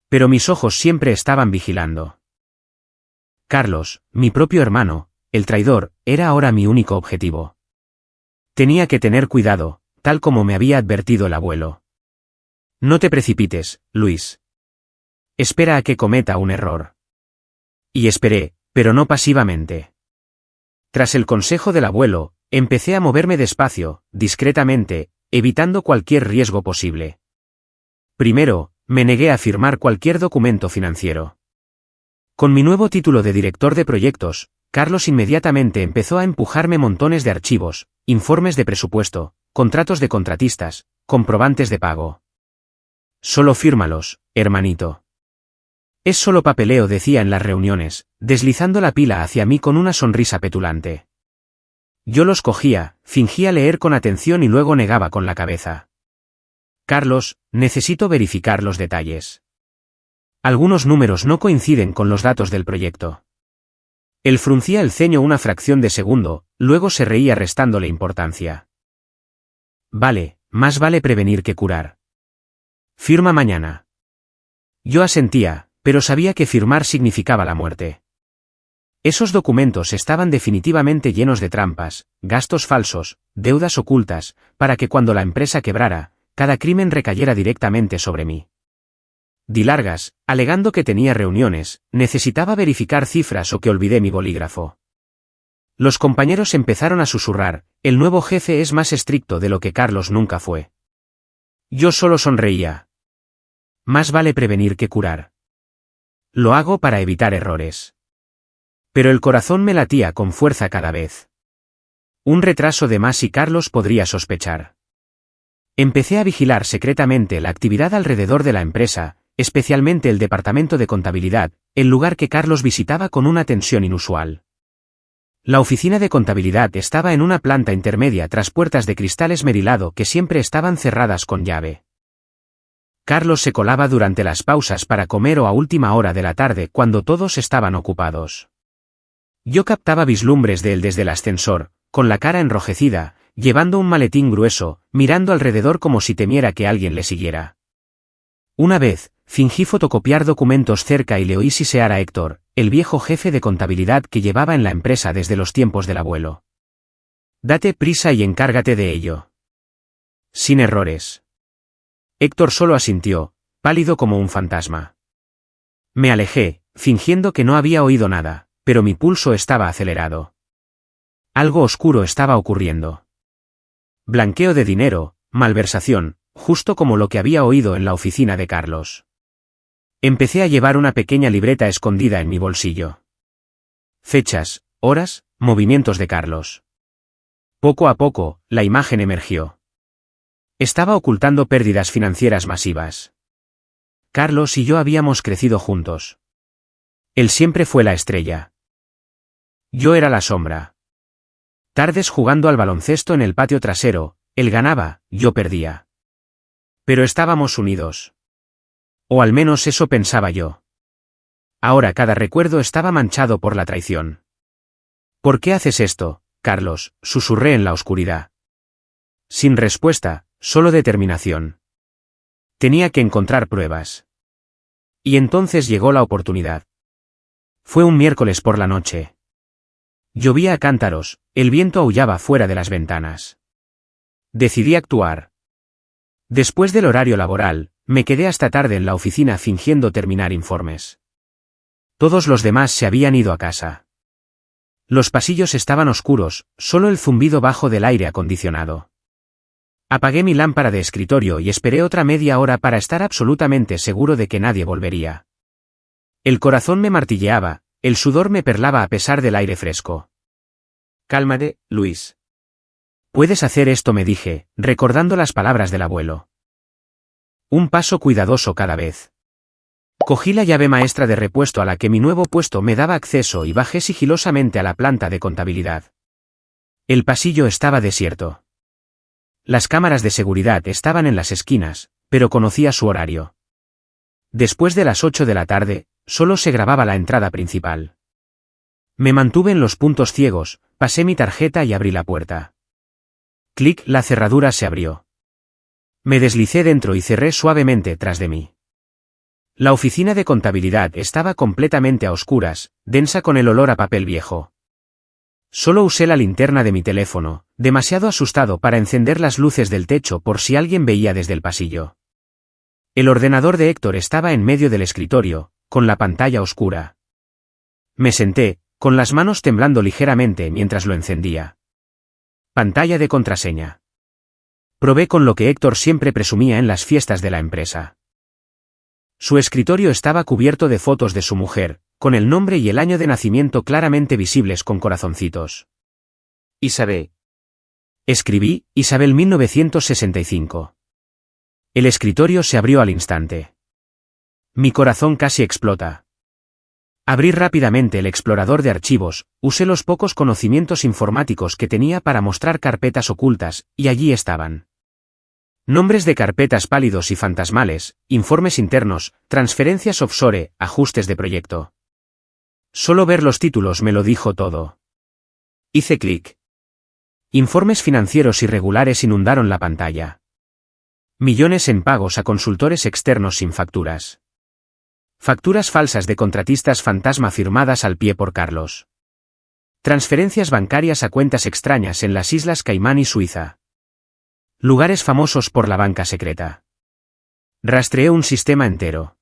Pero mis ojos siempre estaban vigilando. Carlos, mi propio hermano, el traidor, era ahora mi único objetivo. Tenía que tener cuidado, tal como me había advertido el abuelo. No te precipites, Luis. Espera a que cometa un error. Y esperé, pero no pasivamente. Tras el consejo del abuelo, empecé a moverme despacio, discretamente, evitando cualquier riesgo posible. Primero, me negué a firmar cualquier documento financiero. Con mi nuevo título de director de proyectos, Carlos inmediatamente empezó a empujarme montones de archivos, informes de presupuesto, contratos de contratistas, comprobantes de pago. Solo fírmalos, hermanito. Es solo papeleo, decía en las reuniones, deslizando la pila hacia mí con una sonrisa petulante. Yo los cogía, fingía leer con atención y luego negaba con la cabeza. Carlos, necesito verificar los detalles. Algunos números no coinciden con los datos del proyecto. Él fruncía el ceño una fracción de segundo, luego se reía restándole importancia. Vale, más vale prevenir que curar. Firma mañana. Yo asentía, pero sabía que firmar significaba la muerte. Esos documentos estaban definitivamente llenos de trampas, gastos falsos, deudas ocultas, para que cuando la empresa quebrara, cada crimen recayera directamente sobre mí. Di largas, alegando que tenía reuniones, necesitaba verificar cifras o que olvidé mi bolígrafo. Los compañeros empezaron a susurrar, el nuevo jefe es más estricto de lo que Carlos nunca fue. Yo solo sonreía. Más vale prevenir que curar. Lo hago para evitar errores. Pero el corazón me latía con fuerza cada vez. Un retraso de más y Carlos podría sospechar. Empecé a vigilar secretamente la actividad alrededor de la empresa, especialmente el departamento de contabilidad, el lugar que Carlos visitaba con una tensión inusual. La oficina de contabilidad estaba en una planta intermedia tras puertas de cristal esmerilado que siempre estaban cerradas con llave. Carlos se colaba durante las pausas para comer o a última hora de la tarde cuando todos estaban ocupados. Yo captaba vislumbres de él desde el ascensor, con la cara enrojecida, llevando un maletín grueso, mirando alrededor como si temiera que alguien le siguiera. Una vez, fingí fotocopiar documentos cerca y le oí sisear a Héctor, el viejo jefe de contabilidad que llevaba en la empresa desde los tiempos del abuelo. Date prisa y encárgate de ello. Sin errores. Héctor solo asintió, pálido como un fantasma. Me alejé, fingiendo que no había oído nada, pero mi pulso estaba acelerado. Algo oscuro estaba ocurriendo. Blanqueo de dinero, malversación, justo como lo que había oído en la oficina de Carlos. Empecé a llevar una pequeña libreta escondida en mi bolsillo. Fechas, horas, movimientos de Carlos. Poco a poco, la imagen emergió. Estaba ocultando pérdidas financieras masivas. Carlos y yo habíamos crecido juntos. Él siempre fue la estrella. Yo era la sombra. Tardes jugando al baloncesto en el patio trasero, él ganaba, yo perdía. Pero estábamos unidos. O al menos eso pensaba yo. Ahora cada recuerdo estaba manchado por la traición. ¿Por qué haces esto, Carlos?, susurré en la oscuridad. Sin respuesta, solo determinación. Tenía que encontrar pruebas. Y entonces llegó la oportunidad. Fue un miércoles por la noche. Llovía a cántaros, el viento aullaba fuera de las ventanas. Decidí actuar. Después del horario laboral, me quedé hasta tarde en la oficina fingiendo terminar informes. Todos los demás se habían ido a casa. Los pasillos estaban oscuros, solo el zumbido bajo del aire acondicionado. Apagué mi lámpara de escritorio y esperé otra media hora para estar absolutamente seguro de que nadie volvería. El corazón me martilleaba, el sudor me perlaba a pesar del aire fresco. Cálmate, Luis. Puedes hacer esto, me dije, recordando las palabras del abuelo. Un paso cuidadoso cada vez. Cogí la llave maestra de repuesto a la que mi nuevo puesto me daba acceso y bajé sigilosamente a la planta de contabilidad. El pasillo estaba desierto. Las cámaras de seguridad estaban en las esquinas, pero conocía su horario. Después de las 8 de la tarde, solo se grababa la entrada principal. Me mantuve en los puntos ciegos, pasé mi tarjeta y abrí la puerta. Clic, la cerradura se abrió. Me deslicé dentro y cerré suavemente tras de mí. La oficina de contabilidad estaba completamente a oscuras, densa con el olor a papel viejo. Solo usé la linterna de mi teléfono, demasiado asustado para encender las luces del techo por si alguien veía desde el pasillo. El ordenador de Héctor estaba en medio del escritorio, con la pantalla oscura. Me senté, con las manos temblando ligeramente mientras lo encendía. Pantalla de contraseña. Probé con lo que Héctor siempre presumía en las fiestas de la empresa. Su escritorio estaba cubierto de fotos de su mujer, con el nombre y el año de nacimiento claramente visibles con corazoncitos. Isabel. Escribí, Isabel 1965. El escritorio se abrió al instante. Mi corazón casi explota. Abrí rápidamente el explorador de archivos, usé los pocos conocimientos informáticos que tenía para mostrar carpetas ocultas, y allí estaban. Nombres de carpetas pálidos y fantasmales, informes internos, transferencias offshore, ajustes de proyecto. Solo ver los títulos me lo dijo todo. Hice clic. Informes financieros irregulares inundaron la pantalla. Millones en pagos a consultores externos sin facturas. Facturas falsas de contratistas fantasma firmadas al pie por Carlos. Transferencias bancarias a cuentas extrañas en las Islas Caimán y Suiza. Lugares famosos por la banca secreta. Rastreé un sistema entero.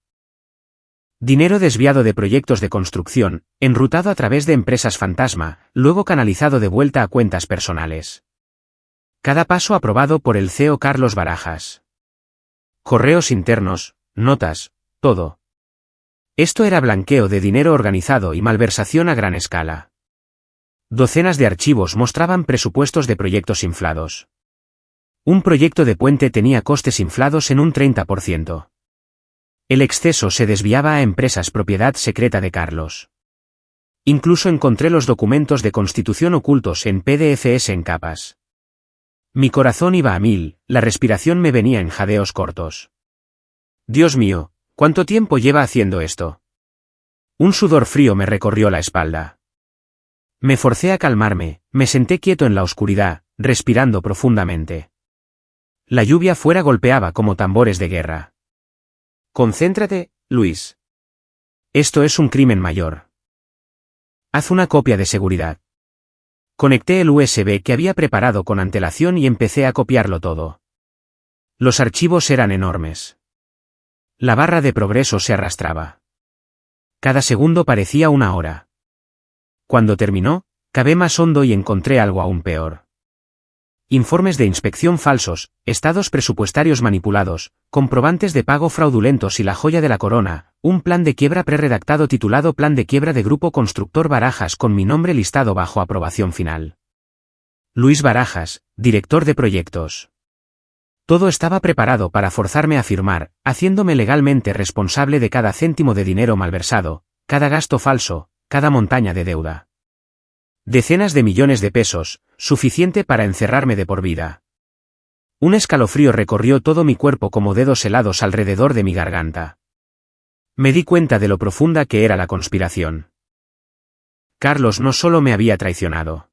Dinero desviado de proyectos de construcción, enrutado a través de empresas fantasma, luego canalizado de vuelta a cuentas personales. Cada paso aprobado por el CEO Carlos Barajas. Correos internos, notas, todo. Esto era blanqueo de dinero organizado y malversación a gran escala. Docenas de archivos mostraban presupuestos de proyectos inflados. Un proyecto de puente tenía costes inflados en un 30%. El exceso se desviaba a empresas propiedad secreta de Carlos. Incluso encontré los documentos de constitución ocultos en PDFs en capas. Mi corazón iba a 1000, la respiración me venía en jadeos cortos. Dios mío, ¿cuánto tiempo lleva haciendo esto? Un sudor frío me recorrió la espalda. Me forcé a calmarme, me senté quieto en la oscuridad, respirando profundamente. La lluvia fuera golpeaba como tambores de guerra. Concéntrate, Luis. Esto es un crimen mayor. Haz una copia de seguridad. Conecté el USB que había preparado con antelación y empecé a copiarlo todo. Los archivos eran enormes. La barra de progreso se arrastraba. Cada segundo parecía una hora. Cuando terminó, cavé más hondo y encontré algo aún peor. Informes de inspección falsos, estados presupuestarios manipulados, comprobantes de pago fraudulentos y la joya de la corona, un plan de quiebra preredactado titulado Plan de quiebra de Grupo Constructor Barajas con mi nombre listado bajo aprobación final. Luis Barajas, director de proyectos. Todo estaba preparado para forzarme a firmar, haciéndome legalmente responsable de cada céntimo de dinero malversado, cada gasto falso, cada montaña de deuda. Decenas de millones de pesos, suficiente para encerrarme de por vida. Un escalofrío recorrió todo mi cuerpo como dedos helados alrededor de mi garganta. Me di cuenta de lo profunda que era la conspiración. Carlos no solo me había traicionado.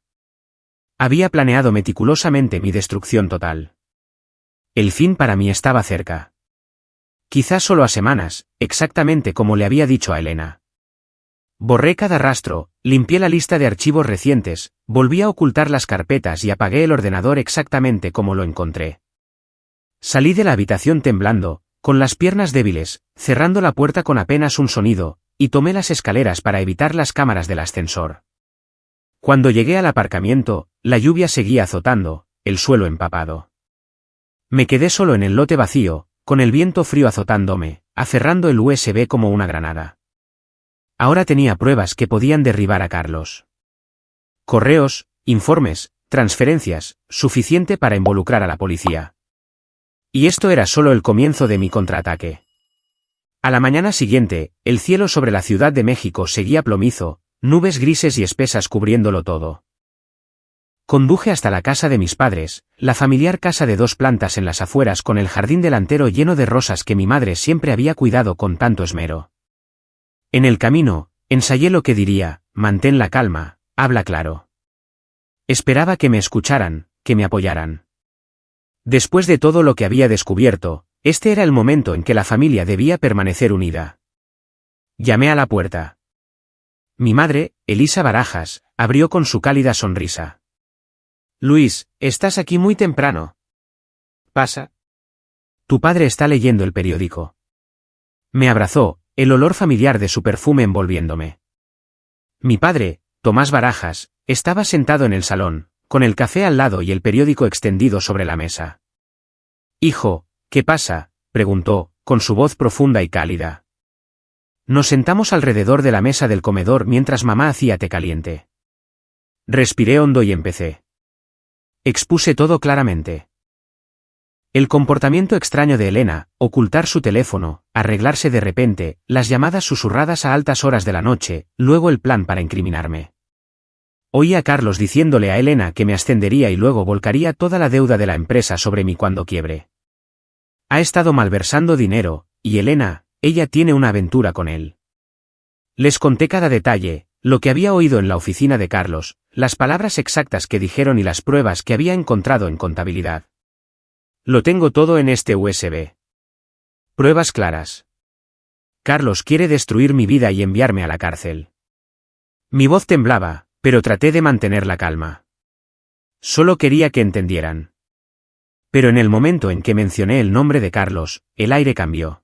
Había planeado meticulosamente mi destrucción total. El fin para mí estaba cerca. Quizás solo a semanas, exactamente como le había dicho a Elena. Borré cada rastro, limpié la lista de archivos recientes, volví a ocultar las carpetas y apagué el ordenador exactamente como lo encontré. Salí de la habitación temblando, con las piernas débiles, cerrando la puerta con apenas un sonido, y tomé las escaleras para evitar las cámaras del ascensor. Cuando llegué al aparcamiento, la lluvia seguía azotando, el suelo empapado. Me quedé solo en el lote vacío, con el viento frío azotándome, aferrando el USB como una granada. Ahora tenía pruebas que podían derribar a Carlos. Correos, informes, transferencias, suficiente para involucrar a la policía. Y esto era solo el comienzo de mi contraataque. A la mañana siguiente, el cielo sobre la Ciudad de México seguía plomizo, nubes grises y espesas cubriéndolo todo. Conduje hasta la casa de mis padres, la familiar casa de 2 plantas en las afueras con el jardín delantero lleno de rosas que mi madre siempre había cuidado con tanto esmero. En el camino, ensayé lo que diría: mantén la calma, habla claro. Esperaba que me escucharan, que me apoyaran. Después de todo lo que había descubierto, este era el momento en que la familia debía permanecer unida. Llamé a la puerta. Mi madre, Elisa Barajas, abrió con su cálida sonrisa. Luis, estás aquí muy temprano. Pasa. Tu padre está leyendo el periódico. Me abrazó, el olor familiar de su perfume envolviéndome. Mi padre, Tomás Barajas, estaba sentado en el salón, con el café al lado y el periódico extendido sobre la mesa. Hijo, ¿qué pasa?, preguntó, con su voz profunda y cálida. Nos sentamos alrededor de la mesa del comedor mientras mamá hacía té caliente. Respiré hondo y empecé. Expuse todo claramente. El comportamiento extraño de Elena, ocultar su teléfono, arreglarse de repente, las llamadas susurradas a altas horas de la noche, luego el plan para incriminarme. Oí a Carlos diciéndole a Elena que me ascendería y luego volcaría toda la deuda de la empresa sobre mí cuando quiebre. Ha estado malversando dinero, y Elena, ella tiene una aventura con él. Les conté cada detalle, lo que había oído en la oficina de Carlos, las palabras exactas que dijeron y las pruebas que había encontrado en contabilidad. Lo tengo todo en este USB. Pruebas claras. Carlos quiere destruir mi vida y enviarme a la cárcel. Mi voz temblaba, pero traté de mantener la calma. Solo quería que entendieran. Pero en el momento en que mencioné el nombre de Carlos, el aire cambió.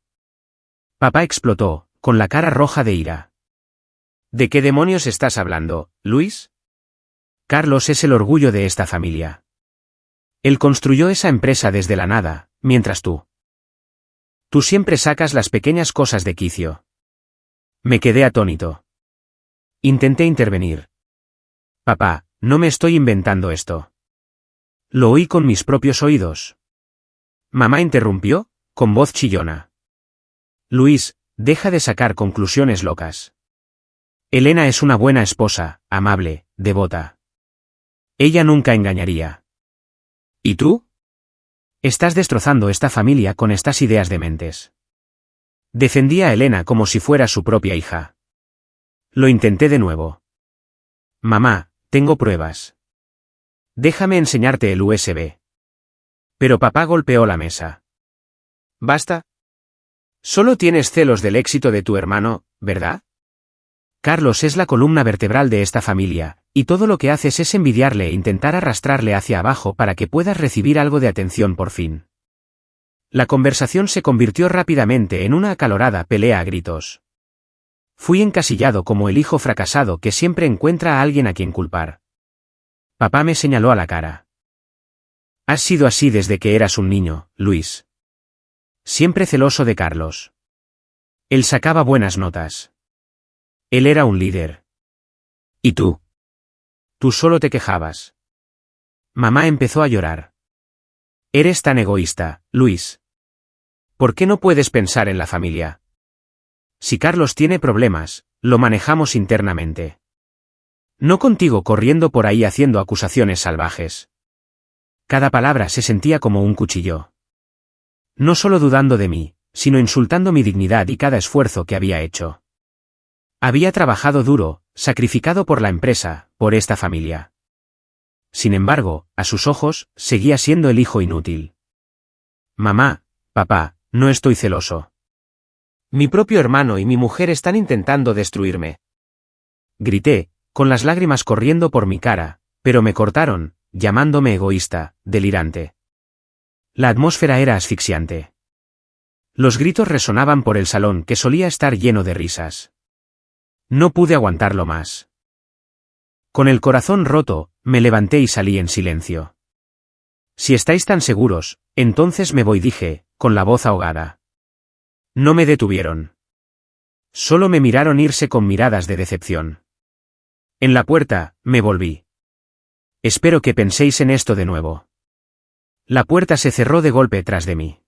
Papá explotó, con la cara roja de ira. ¿De qué demonios estás hablando, Luis? Carlos es el orgullo de esta familia. Él construyó esa empresa desde la nada, mientras tú. Tú siempre sacas las pequeñas cosas de quicio. Me quedé atónito. Intenté intervenir. Papá, no me estoy inventando esto. Lo oí con mis propios oídos. Mamá interrumpió, con voz chillona. Luis, deja de sacar conclusiones locas. Elena es una buena esposa, amable, devota. Ella nunca engañaría. ¿Y tú? Estás destrozando esta familia con estas ideas dementes. Defendí a Elena como si fuera su propia hija. Lo intenté de nuevo. Mamá, tengo pruebas. Déjame enseñarte el USB. Pero papá golpeó la mesa. Basta. Solo tienes celos del éxito de tu hermano, ¿verdad? Carlos es la columna vertebral de esta familia, y todo lo que haces es envidiarle e intentar arrastrarle hacia abajo para que puedas recibir algo de atención por fin. La conversación se convirtió rápidamente en una acalorada pelea a gritos. Fui encasillado como el hijo fracasado que siempre encuentra a alguien a quien culpar. Papá me señaló a la cara. Has sido así desde que eras un niño, Luis. Siempre celoso de Carlos. Él sacaba buenas notas. Él era un líder. ¿Y tú? Tú solo te quejabas. Mamá empezó a llorar. Eres tan egoísta, Luis. ¿Por qué no puedes pensar en la familia? Si Carlos tiene problemas, lo manejamos internamente. No contigo corriendo por ahí haciendo acusaciones salvajes. Cada palabra se sentía como un cuchillo. No solo dudando de mí, sino insultando mi dignidad y cada esfuerzo que había hecho. Había trabajado duro, sacrificado por la empresa, por esta familia. Sin embargo, a sus ojos, seguía siendo el hijo inútil. Mamá, papá, no estoy celoso. Mi propio hermano y mi mujer están intentando destruirme. Grité, con las lágrimas corriendo por mi cara, pero me cortaron, llamándome egoísta, delirante. La atmósfera era asfixiante. Los gritos resonaban por el salón que solía estar lleno de risas. No pude aguantarlo más. Con el corazón roto, me levanté y salí en silencio. Si estáis tan seguros, entonces me voy, dije, con la voz ahogada. No me detuvieron. Solo me miraron irse con miradas de decepción. En la puerta, me volví. Espero que penséis en esto de nuevo. La puerta se cerró de golpe tras de mí.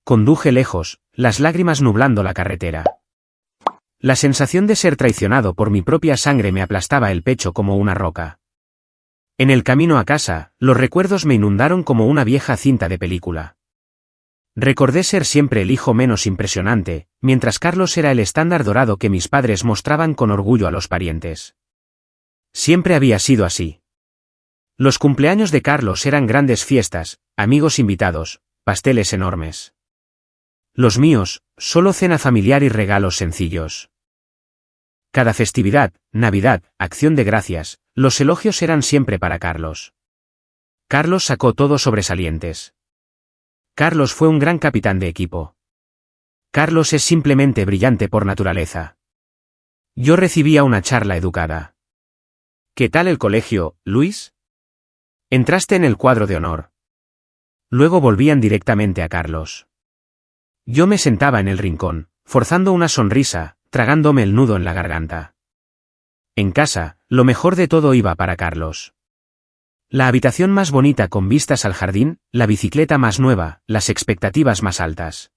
Conduje lejos, las lágrimas nublando la carretera. La sensación de ser traicionado por mi propia sangre me aplastaba el pecho como una roca. En el camino a casa, los recuerdos me inundaron como una vieja cinta de película. Recordé ser siempre el hijo menos impresionante, mientras Carlos era el estándar dorado que mis padres mostraban con orgullo a los parientes. Siempre había sido así. Los cumpleaños de Carlos eran grandes fiestas, amigos invitados, pasteles enormes. Los míos, solo cena familiar y regalos sencillos. Cada festividad, Navidad, Acción de Gracias, los elogios eran siempre para Carlos. Carlos sacó todos sobresalientes. Carlos fue un gran capitán de equipo. Carlos es simplemente brillante por naturaleza. Yo recibía una charla educada. ¿Qué tal el colegio, Luis? Entraste en el cuadro de honor. Luego volvían directamente a Carlos. Yo me sentaba en el rincón, forzando una sonrisa, tragándome el nudo en la garganta. En casa, lo mejor de todo iba para Carlos. La habitación más bonita con vistas al jardín, la bicicleta más nueva, las expectativas más altas.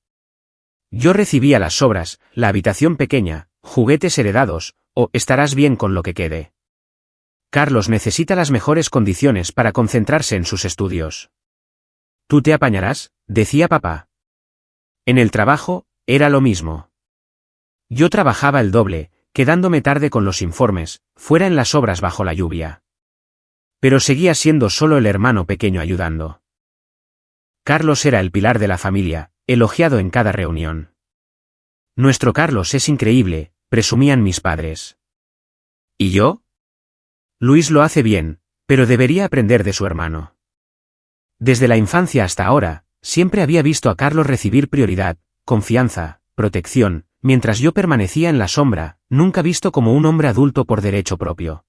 Yo recibía las sobras, la habitación pequeña, juguetes heredados, o estarás bien con lo que quede. Carlos necesita las mejores condiciones para concentrarse en sus estudios. Tú te apañarás, decía papá. En el trabajo, era lo mismo. Yo trabajaba el doble, quedándome tarde con los informes, fuera en las obras bajo la lluvia. Pero seguía siendo solo el hermano pequeño ayudando. Carlos era el pilar de la familia, elogiado en cada reunión. Nuestro Carlos es increíble, presumían mis padres. ¿Y yo? Luis lo hace bien, pero debería aprender de su hermano. Desde la infancia hasta ahora, siempre había visto a Carlos recibir prioridad, confianza, protección, mientras yo permanecía en la sombra, nunca visto como un hombre adulto por derecho propio.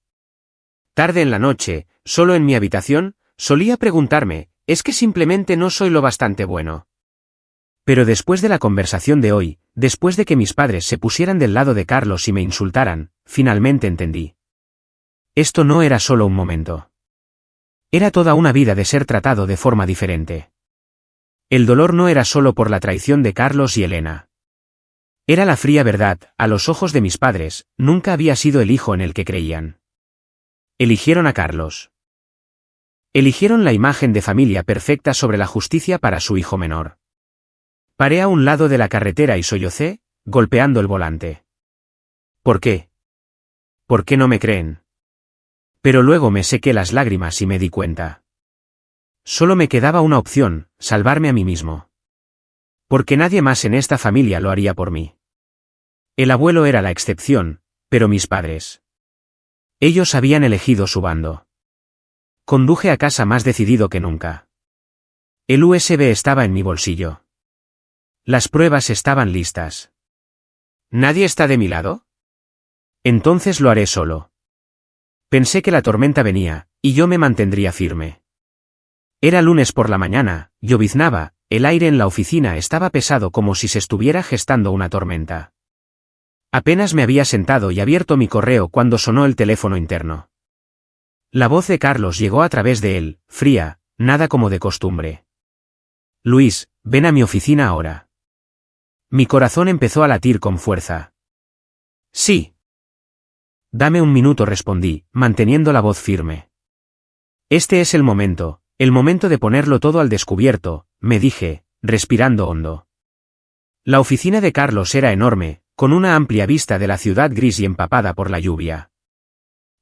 Tarde en la noche, solo en mi habitación, solía preguntarme, ¿es que simplemente no soy lo bastante bueno? Pero después de la conversación de hoy, después de que mis padres se pusieran del lado de Carlos y me insultaran, finalmente entendí. Esto no era solo un momento. Era toda una vida de ser tratado de forma diferente. El dolor no era solo por la traición de Carlos y Elena. Era la fría verdad, a los ojos de mis padres, nunca había sido el hijo en el que creían. Eligieron a Carlos. Eligieron la imagen de familia perfecta sobre la justicia para su hijo menor. Paré a un lado de la carretera y sollocé, golpeando el volante. ¿Por qué? ¿Por qué no me creen? Pero luego me sequé las lágrimas y me di cuenta. Solo me quedaba una opción, salvarme a mí mismo. Porque nadie más en esta familia lo haría por mí. El abuelo era la excepción, pero mis padres. Ellos habían elegido su bando. Conduje a casa más decidido que nunca. El USB estaba en mi bolsillo. Las pruebas estaban listas. ¿Nadie está de mi lado? Entonces lo haré solo. Pensé que la tormenta venía, y yo me mantendría firme. Era lunes por la mañana, lloviznaba, el aire en la oficina estaba pesado como si se estuviera gestando una tormenta. Apenas me había sentado y abierto mi correo cuando sonó el teléfono interno. La voz de Carlos llegó a través de él, fría, nada como de costumbre. Luis, ven a mi oficina ahora. Mi corazón empezó a latir con fuerza. Sí. Dame un minuto, respondí, manteniendo la voz firme. Este es el momento de ponerlo todo al descubierto, me dije, respirando hondo. La oficina de Carlos era enorme, con una amplia vista de la ciudad gris y empapada por la lluvia.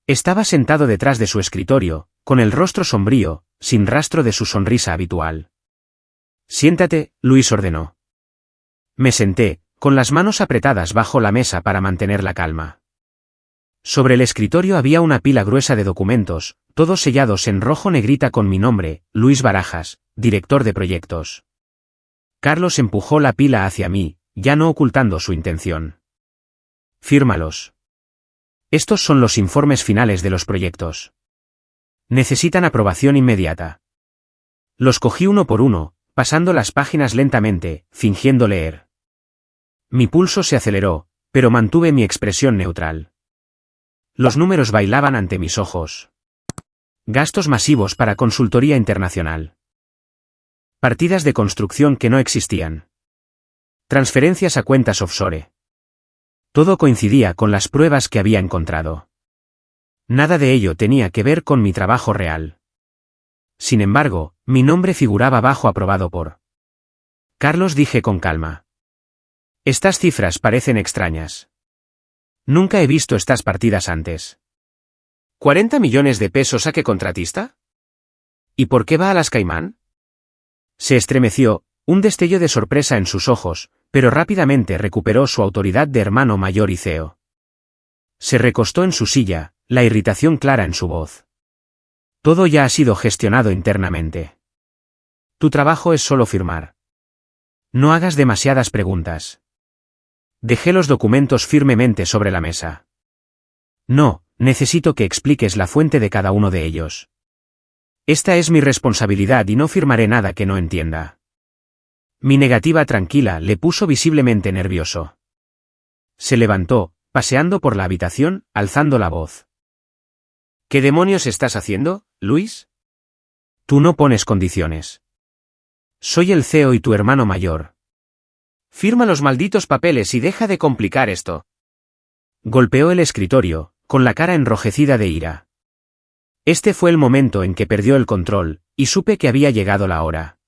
Estaba sentado detrás de su escritorio, con el rostro sombrío, sin rastro de su sonrisa habitual. Siéntate, Luis ordenó. Me senté, con las manos apretadas bajo la mesa para mantener la calma. Sobre el escritorio había una pila gruesa de documentos, todos sellados en rojo negrita con mi nombre, Luis Barajas, director de proyectos. Carlos empujó la pila hacia mí, ya no ocultando su intención. Fírmalos. Estos son los informes finales de los proyectos. Necesitan aprobación inmediata. Los cogí uno por uno, pasando las páginas lentamente, fingiendo leer. Mi pulso se aceleró, pero mantuve mi expresión neutral. Los números bailaban ante mis ojos. Gastos masivos para consultoría internacional. Partidas de construcción que no existían. Transferencias a cuentas offshore. Todo coincidía con las pruebas que había encontrado. Nada de ello tenía que ver con mi trabajo real. Sin embargo, mi nombre figuraba bajo aprobado por Carlos, dije con calma. Estas cifras parecen extrañas. Nunca he visto estas partidas antes. ¿40 millones de pesos a qué contratista? ¿Y por qué va a las Caimán? Se estremeció, un destello de sorpresa en sus ojos, pero rápidamente recuperó su autoridad de hermano mayor y CEO. Se recostó en su silla, la irritación clara en su voz. Todo ya ha sido gestionado internamente. Tu trabajo es solo firmar. No hagas demasiadas preguntas. Dejé los documentos firmemente sobre la mesa. No, necesito que expliques la fuente de cada uno de ellos. Esta es mi responsabilidad y no firmaré nada que no entienda. Mi negativa tranquila le puso visiblemente nervioso. Se levantó, paseando por la habitación, alzando la voz. ¿Qué demonios estás haciendo, Luis? Tú no pones condiciones. Soy el CEO y tu hermano mayor. Firma los malditos papeles y deja de complicar esto. Golpeó el escritorio, con la cara enrojecida de ira. Este fue el momento en que perdió el control, y supe que había llegado la hora.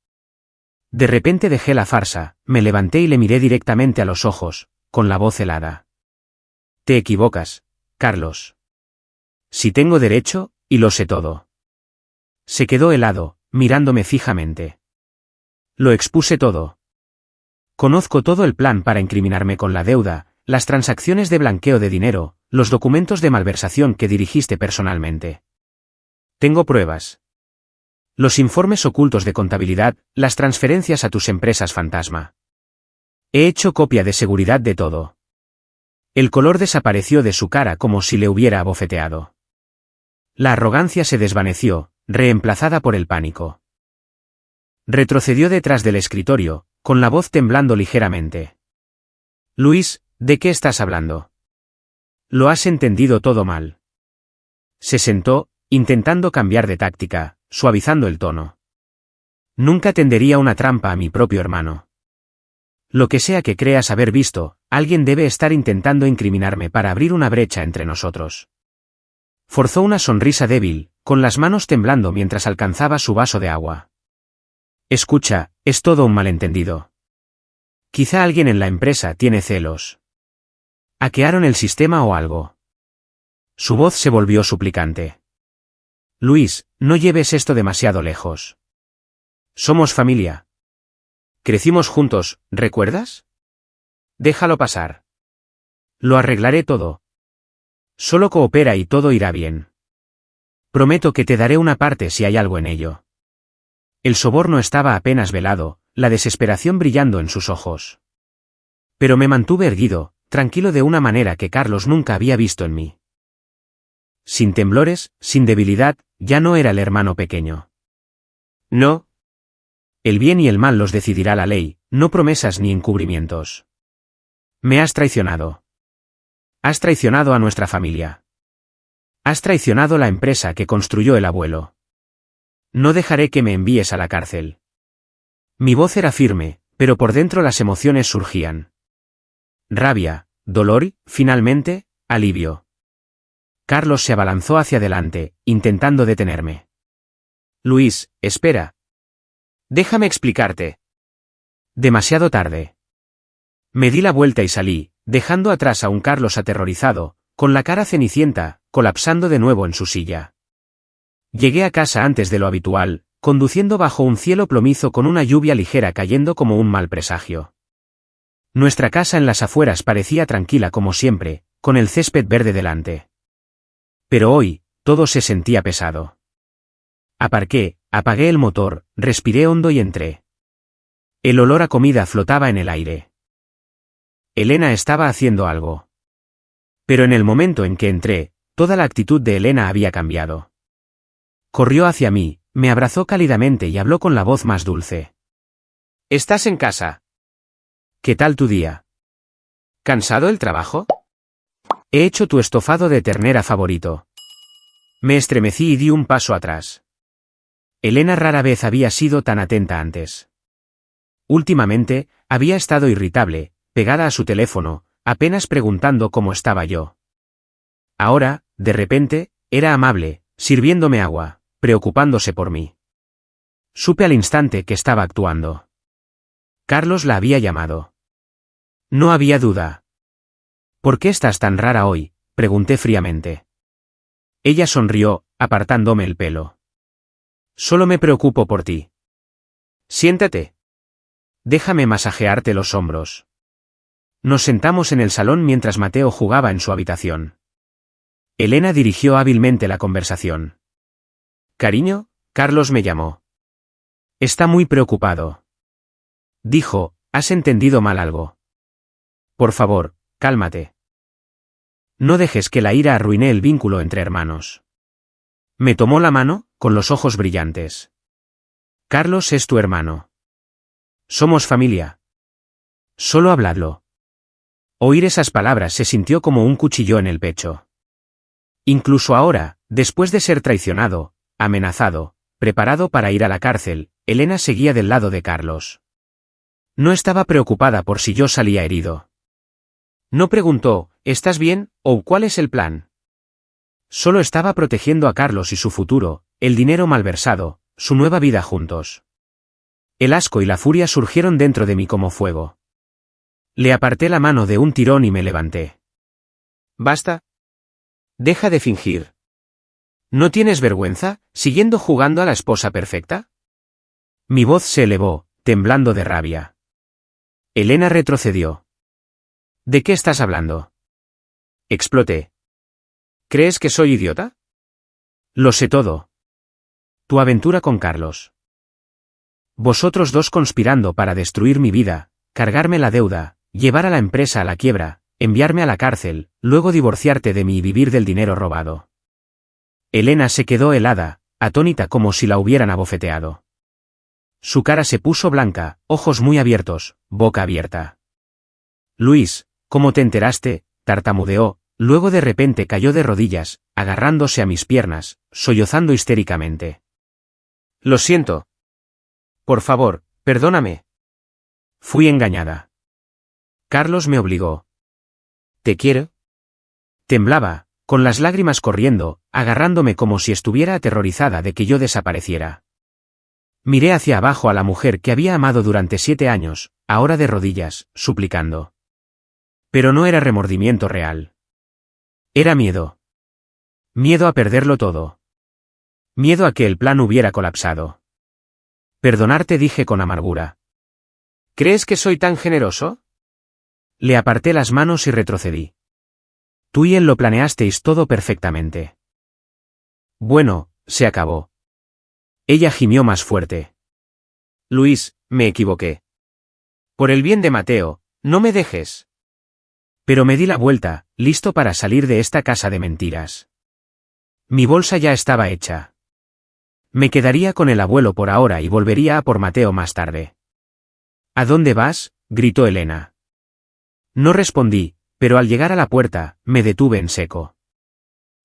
De repente dejé la farsa, me levanté y le miré directamente a los ojos, con la voz helada. Te equivocas, Carlos. Si tengo derecho, y lo sé todo. Se quedó helado, mirándome fijamente. Lo expuse todo. Conozco todo el plan para incriminarme con la deuda, las transacciones de blanqueo de dinero, los documentos de malversación que dirigiste personalmente. Tengo pruebas. Los informes ocultos de contabilidad, las transferencias a tus empresas fantasma. He hecho copia de seguridad de todo. El color desapareció de su cara como si le hubiera abofeteado. La arrogancia se desvaneció, reemplazada por el pánico. Retrocedió detrás del escritorio, con la voz temblando ligeramente. Luis, ¿de qué estás hablando? Lo has entendido todo mal. Se sentó, intentando cambiar de táctica, suavizando el tono. Nunca tendería una trampa a mi propio hermano. Lo que sea que creas haber visto, alguien debe estar intentando incriminarme para abrir una brecha entre nosotros. Forzó una sonrisa débil, con las manos temblando mientras alcanzaba su vaso de agua. Escucha, es todo un malentendido. Quizá alguien en la empresa tiene celos. ¿Hackearon el sistema o algo? Su voz se volvió suplicante. Luis, no lleves esto demasiado lejos. Somos familia. Crecimos juntos, ¿recuerdas? Déjalo pasar. Lo arreglaré todo. Solo coopera y todo irá bien. Prometo que te daré una parte si hay algo en ello. El soborno estaba apenas velado, la desesperación brillando en sus ojos. Pero me mantuve erguido, tranquilo de una manera que Carlos nunca había visto en mí. Sin temblores, sin debilidad, ya no era el hermano pequeño. No. El bien y el mal los decidirá la ley, no promesas ni encubrimientos. Me has traicionado. Has traicionado a nuestra familia. Has traicionado la empresa que construyó el abuelo. No dejaré que me envíes a la cárcel. Mi voz era firme, pero por dentro las emociones surgían. Rabia, dolor y, finalmente, alivio. Carlos se abalanzó hacia adelante, intentando detenerme. Luis, espera. Déjame explicarte. Demasiado tarde. Me di la vuelta y salí, dejando atrás a un Carlos aterrorizado, con la cara cenicienta, colapsando de nuevo en su silla. Llegué a casa antes de lo habitual, conduciendo bajo un cielo plomizo con una lluvia ligera cayendo como un mal presagio. Nuestra casa en las afueras parecía tranquila como siempre, con el césped verde delante. Pero hoy, todo se sentía pesado. Aparqué, apagué el motor, respiré hondo y entré. El olor a comida flotaba en el aire. Elena estaba haciendo algo. Pero en el momento en que entré, toda la actitud de Elena había cambiado. Corrió hacia mí, me abrazó cálidamente y habló con la voz más dulce. ¿Estás en casa? ¿Qué tal tu día? ¿Cansado el trabajo? He hecho tu estofado de ternera favorito. Me estremecí y di un paso atrás. Elena rara vez había sido tan atenta antes. Últimamente, había estado irritable, pegada a su teléfono, apenas preguntando cómo estaba yo. Ahora, de repente, era amable, sirviéndome agua, preocupándose por mí. Supe al instante que estaba actuando. Carlos la había llamado. No había duda. ¿Por qué estás tan rara hoy?, pregunté fríamente. Ella sonrió, apartándome el pelo. Solo me preocupo por ti. Siéntate. Déjame masajearte los hombros. Nos sentamos en el salón mientras Mateo jugaba en su habitación. Elena dirigió hábilmente la conversación. Cariño, Carlos me llamó. Está muy preocupado. Dijo, has entendido mal algo. Por favor, cálmate. No dejes que la ira arruine el vínculo entre hermanos. Me tomó la mano, con los ojos brillantes. Carlos es tu hermano. Somos familia. Solo habladlo. Oír esas palabras se sintió como un cuchillo en el pecho. Incluso ahora, después de ser traicionado, amenazado, preparado para ir a la cárcel, Elena seguía del lado de Carlos. No estaba preocupada por si yo salía herido. No preguntó, ¿estás bien, o cuál es el plan? Solo estaba protegiendo a Carlos y su futuro, el dinero malversado, su nueva vida juntos. El asco y la furia surgieron dentro de mí como fuego. Le aparté la mano de un tirón y me levanté. Basta. Deja de fingir. ¿No tienes vergüenza, siguiendo jugando a la esposa perfecta? Mi voz se elevó, temblando de rabia. Elena retrocedió. ¿De qué estás hablando? Exploté. ¿Crees que soy idiota? Lo sé todo. Tu aventura con Carlos. Vosotros dos conspirando para destruir mi vida, cargarme la deuda, llevar a la empresa a la quiebra, enviarme a la cárcel, luego divorciarte de mí y vivir del dinero robado. Elena se quedó helada, atónita como si la hubieran abofeteado. Su cara se puso blanca, ojos muy abiertos, boca abierta. Luis, ¿cómo te enteraste?, tartamudeó, luego de repente cayó de rodillas, agarrándose a mis piernas, sollozando histéricamente. Lo siento. Por favor, perdóname. Fui engañada. Carlos me obligó. ¿Te quiero? Temblaba, con las lágrimas corriendo, agarrándome como si estuviera aterrorizada de que yo desapareciera. Miré hacia abajo a la mujer que había amado durante 7 años, ahora de rodillas, suplicando. Pero no era remordimiento real. Era miedo. Miedo a perderlo todo. Miedo a que el plan hubiera colapsado. Perdonarte, dije con amargura. ¿Crees que soy tan generoso? Le aparté las manos y retrocedí. Tú y él lo planeasteis todo perfectamente. Bueno, se acabó. Ella gimió más fuerte. Luis, me equivoqué. Por el bien de Mateo, no me dejes. Pero me di la vuelta, listo para salir de esta casa de mentiras. Mi bolsa ya estaba hecha. Me quedaría con el abuelo por ahora y volvería a por Mateo más tarde. ¿A dónde vas?, gritó Elena. No respondí, pero al llegar a la puerta, me detuve en seco.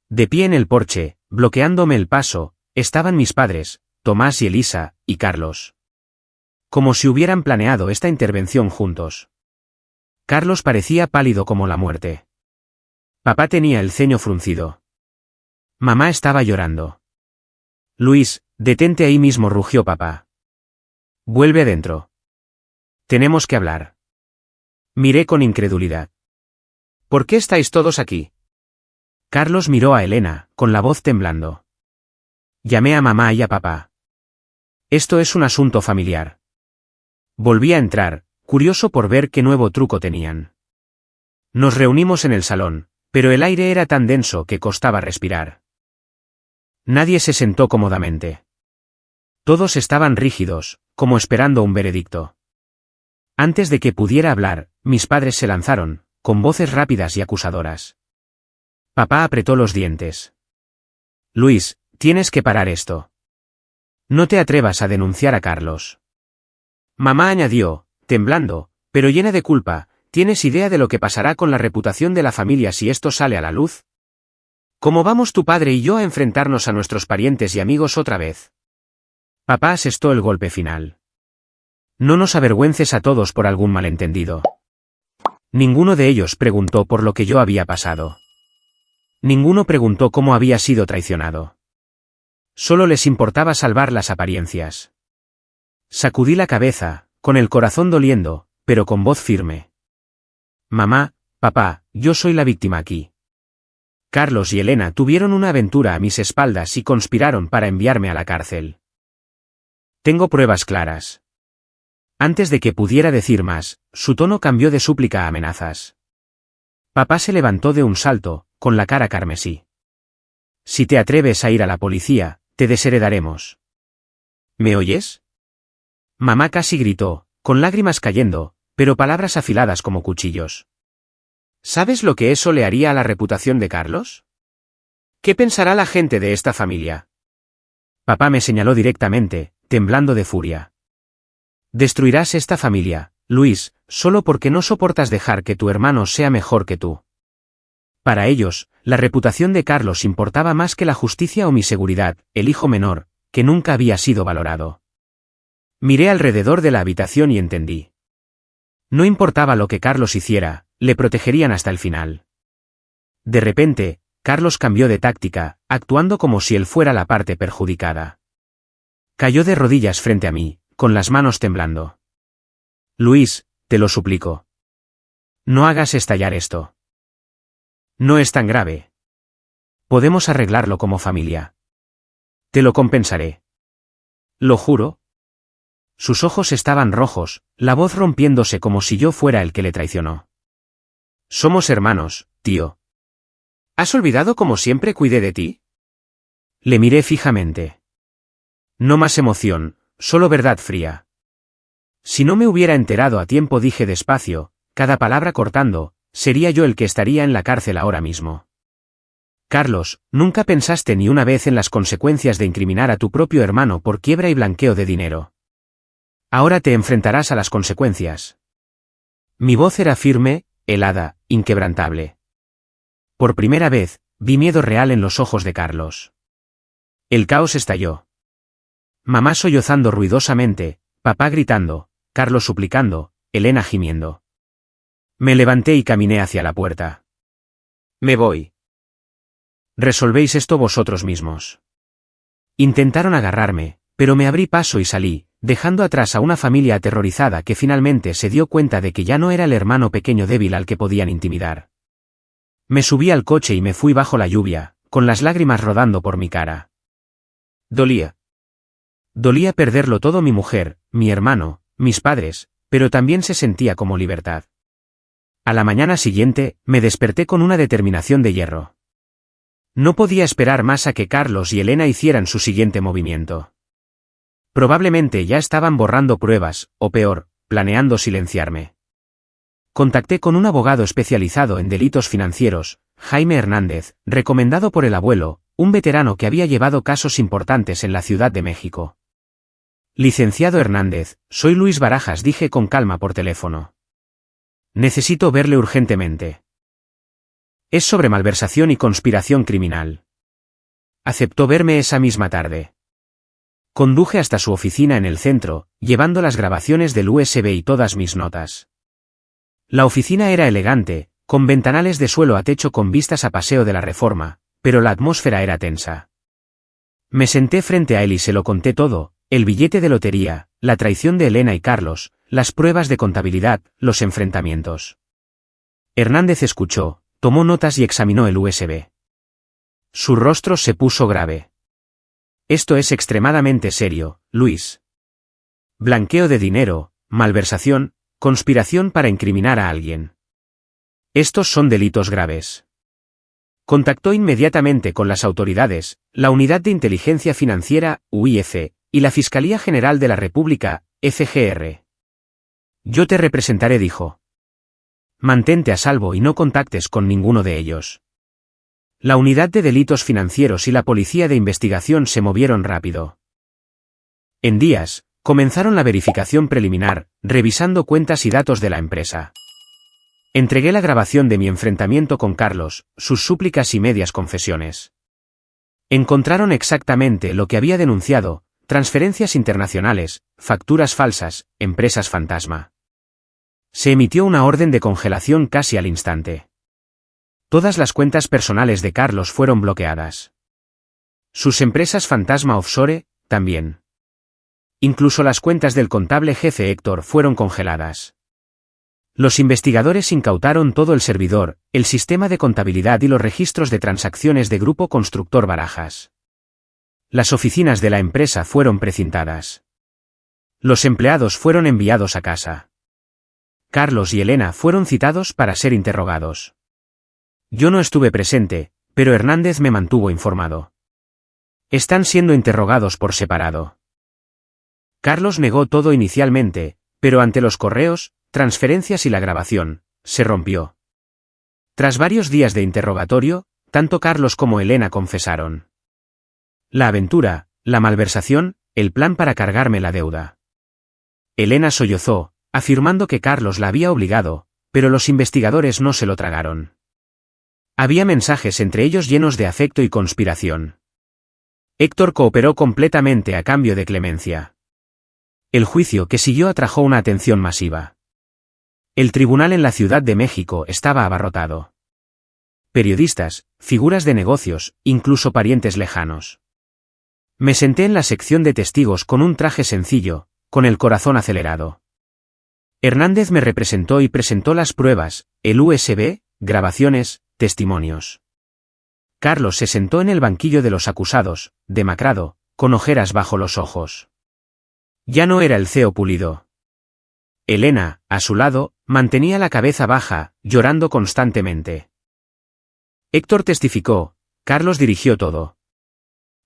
De pie en el porche, bloqueándome el paso, estaban mis padres, Tomás y Elisa, y Carlos. Como si hubieran planeado esta intervención juntos. Carlos parecía pálido como la muerte. Papá tenía el ceño fruncido. Mamá estaba llorando. Luis, detente ahí mismo, rugió papá. Vuelve adentro. Tenemos que hablar. Miré con incredulidad. ¿Por qué estáis todos aquí? Carlos miró a Elena, con la voz temblando. Llamé a mamá y a papá. Esto es un asunto familiar. Volví a entrar, curioso por ver qué nuevo truco tenían. Nos reunimos en el salón, pero el aire era tan denso que costaba respirar. Nadie se sentó cómodamente. Todos estaban rígidos, como esperando un veredicto. Antes de que pudiera hablar, mis padres se lanzaron, con voces rápidas y acusadoras. Papá apretó los dientes. Luis, tienes que parar esto. No te atrevas a denunciar a Carlos. Mamá añadió, temblando, pero llena de culpa, ¿tienes idea de lo que pasará con la reputación de la familia si esto sale a la luz? ¿Cómo vamos tu padre y yo a enfrentarnos a nuestros parientes y amigos otra vez? Papá asestó el golpe final. No nos avergüences a todos por algún malentendido. Ninguno de ellos preguntó por lo que yo había pasado. Ninguno preguntó cómo había sido traicionado. Solo les importaba salvar las apariencias. Sacudí la cabeza, con el corazón doliendo, pero con voz firme. Mamá, papá, yo soy la víctima aquí. Carlos y Elena tuvieron una aventura a mis espaldas y conspiraron para enviarme a la cárcel. Tengo pruebas claras. Antes de que pudiera decir más, su tono cambió de súplica a amenazas. Papá se levantó de un salto, con la cara carmesí. Si te atreves a ir a la policía, te desheredaremos. ¿Me oyes? Mamá casi gritó, con lágrimas cayendo, pero palabras afiladas como cuchillos. ¿Sabes lo que eso le haría a la reputación de Carlos? ¿Qué pensará la gente de esta familia? Papá me señaló directamente, temblando de furia. Destruirás esta familia, Luis, solo porque no soportas dejar que tu hermano sea mejor que tú. Para ellos, la reputación de Carlos importaba más que la justicia o mi seguridad, el hijo menor, que nunca había sido valorado. Miré alrededor de la habitación y entendí. No importaba lo que Carlos hiciera, le protegerían hasta el final. De repente, Carlos cambió de táctica, actuando como si él fuera la parte perjudicada. Cayó de rodillas frente a mí, con las manos temblando. Luis, te lo suplico. No hagas estallar esto. No es tan grave. Podemos arreglarlo como familia. Te lo compensaré. Lo juro. Sus ojos estaban rojos, la voz rompiéndose como si yo fuera el que le traicionó. Somos hermanos, tío. ¿Has olvidado cómo siempre cuidé de ti? Le miré fijamente. No más emoción, solo verdad fría. Si no me hubiera enterado a tiempo, dije despacio, cada palabra cortando, sería yo el que estaría en la cárcel ahora mismo. Carlos, nunca pensaste ni una vez en las consecuencias de incriminar a tu propio hermano por quiebra y blanqueo de dinero. Ahora te enfrentarás a las consecuencias. Mi voz era firme, helada, inquebrantable. Por primera vez, vi miedo real en los ojos de Carlos. El caos estalló. Mamá sollozando ruidosamente, papá gritando, Carlos suplicando, Elena gimiendo. Me levanté y caminé hacia la puerta. Me voy. Resolvéis esto vosotros mismos. Intentaron agarrarme, pero me abrí paso y salí, dejando atrás a una familia aterrorizada que finalmente se dio cuenta de que ya no era el hermano pequeño débil al que podían intimidar. Me subí al coche y me fui bajo la lluvia, con las lágrimas rodando por mi cara. Dolía. Dolía perderlo todo, mi mujer, mi hermano, mis padres, pero también se sentía como libertad. A la mañana siguiente, me desperté con una determinación de hierro. No podía esperar más a que Carlos y Elena hicieran su siguiente movimiento. Probablemente ya estaban borrando pruebas, o peor, planeando silenciarme. Contacté con un abogado especializado en delitos financieros, Jaime Hernández, recomendado por el abuelo, un veterano que había llevado casos importantes en la Ciudad de México. Licenciado Hernández, soy Luis Barajas, dije con calma por teléfono. Necesito verle urgentemente. Es sobre malversación y conspiración criminal. Aceptó verme esa misma tarde. Conduje hasta su oficina en el centro, llevando las grabaciones del USB y todas mis notas. La oficina era elegante, con ventanales de suelo a techo con vistas a Paseo de la Reforma, pero la atmósfera era tensa. Me senté frente a él y se lo conté todo, el billete de lotería, la traición de Elena y Carlos, las pruebas de contabilidad, los enfrentamientos. Hernández escuchó, tomó notas y examinó el USB. Su rostro se puso grave. Esto es extremadamente serio, Luis. Blanqueo de dinero, malversación, conspiración para incriminar a alguien. Estos son delitos graves. Contactó inmediatamente con las autoridades, la Unidad de Inteligencia Financiera, UIF, y la Fiscalía General de la República, FGR. Yo te representaré, dijo. Mantente a salvo y no contactes con ninguno de ellos. La Unidad de Delitos Financieros y la Policía de Investigación se movieron rápido. En días, comenzaron la verificación preliminar, revisando cuentas y datos de la empresa. Entregué la grabación de mi enfrentamiento con Carlos, sus súplicas y medias confesiones. Encontraron exactamente lo que había denunciado: transferencias internacionales, facturas falsas, empresas fantasma. Se emitió una orden de congelación casi al instante. Todas las cuentas personales de Carlos fueron bloqueadas. Sus empresas fantasma offshore, también. Incluso las cuentas del contable jefe Héctor fueron congeladas. Los investigadores incautaron todo el servidor, el sistema de contabilidad y los registros de transacciones de Grupo Constructor Barajas. Las oficinas de la empresa fueron precintadas. Los empleados fueron enviados a casa. Carlos y Elena fueron citados para ser interrogados. Yo no estuve presente, pero Hernández me mantuvo informado. Están siendo interrogados por separado. Carlos negó todo inicialmente, pero ante los correos, transferencias y la grabación, se rompió. Tras varios días de interrogatorio, tanto Carlos como Elena confesaron. La aventura, la malversación, el plan para cargarme la deuda. Elena sollozó, afirmando que Carlos la había obligado, pero los investigadores no se lo tragaron. Había mensajes entre ellos llenos de afecto y conspiración. Héctor cooperó completamente a cambio de clemencia. El juicio que siguió atrajo una atención masiva. El tribunal en la Ciudad de México estaba abarrotado. Periodistas, figuras de negocios, incluso parientes lejanos. Me senté en la sección de testigos con un traje sencillo, con el corazón acelerado. Hernández me representó y presentó las pruebas, el USB, grabaciones, testimonios. Carlos se sentó en el banquillo de los acusados, demacrado, con ojeras bajo los ojos. Ya no era el CEO Pulido. Elena, a su lado, mantenía la cabeza baja, llorando constantemente. Héctor testificó, Carlos dirigió todo.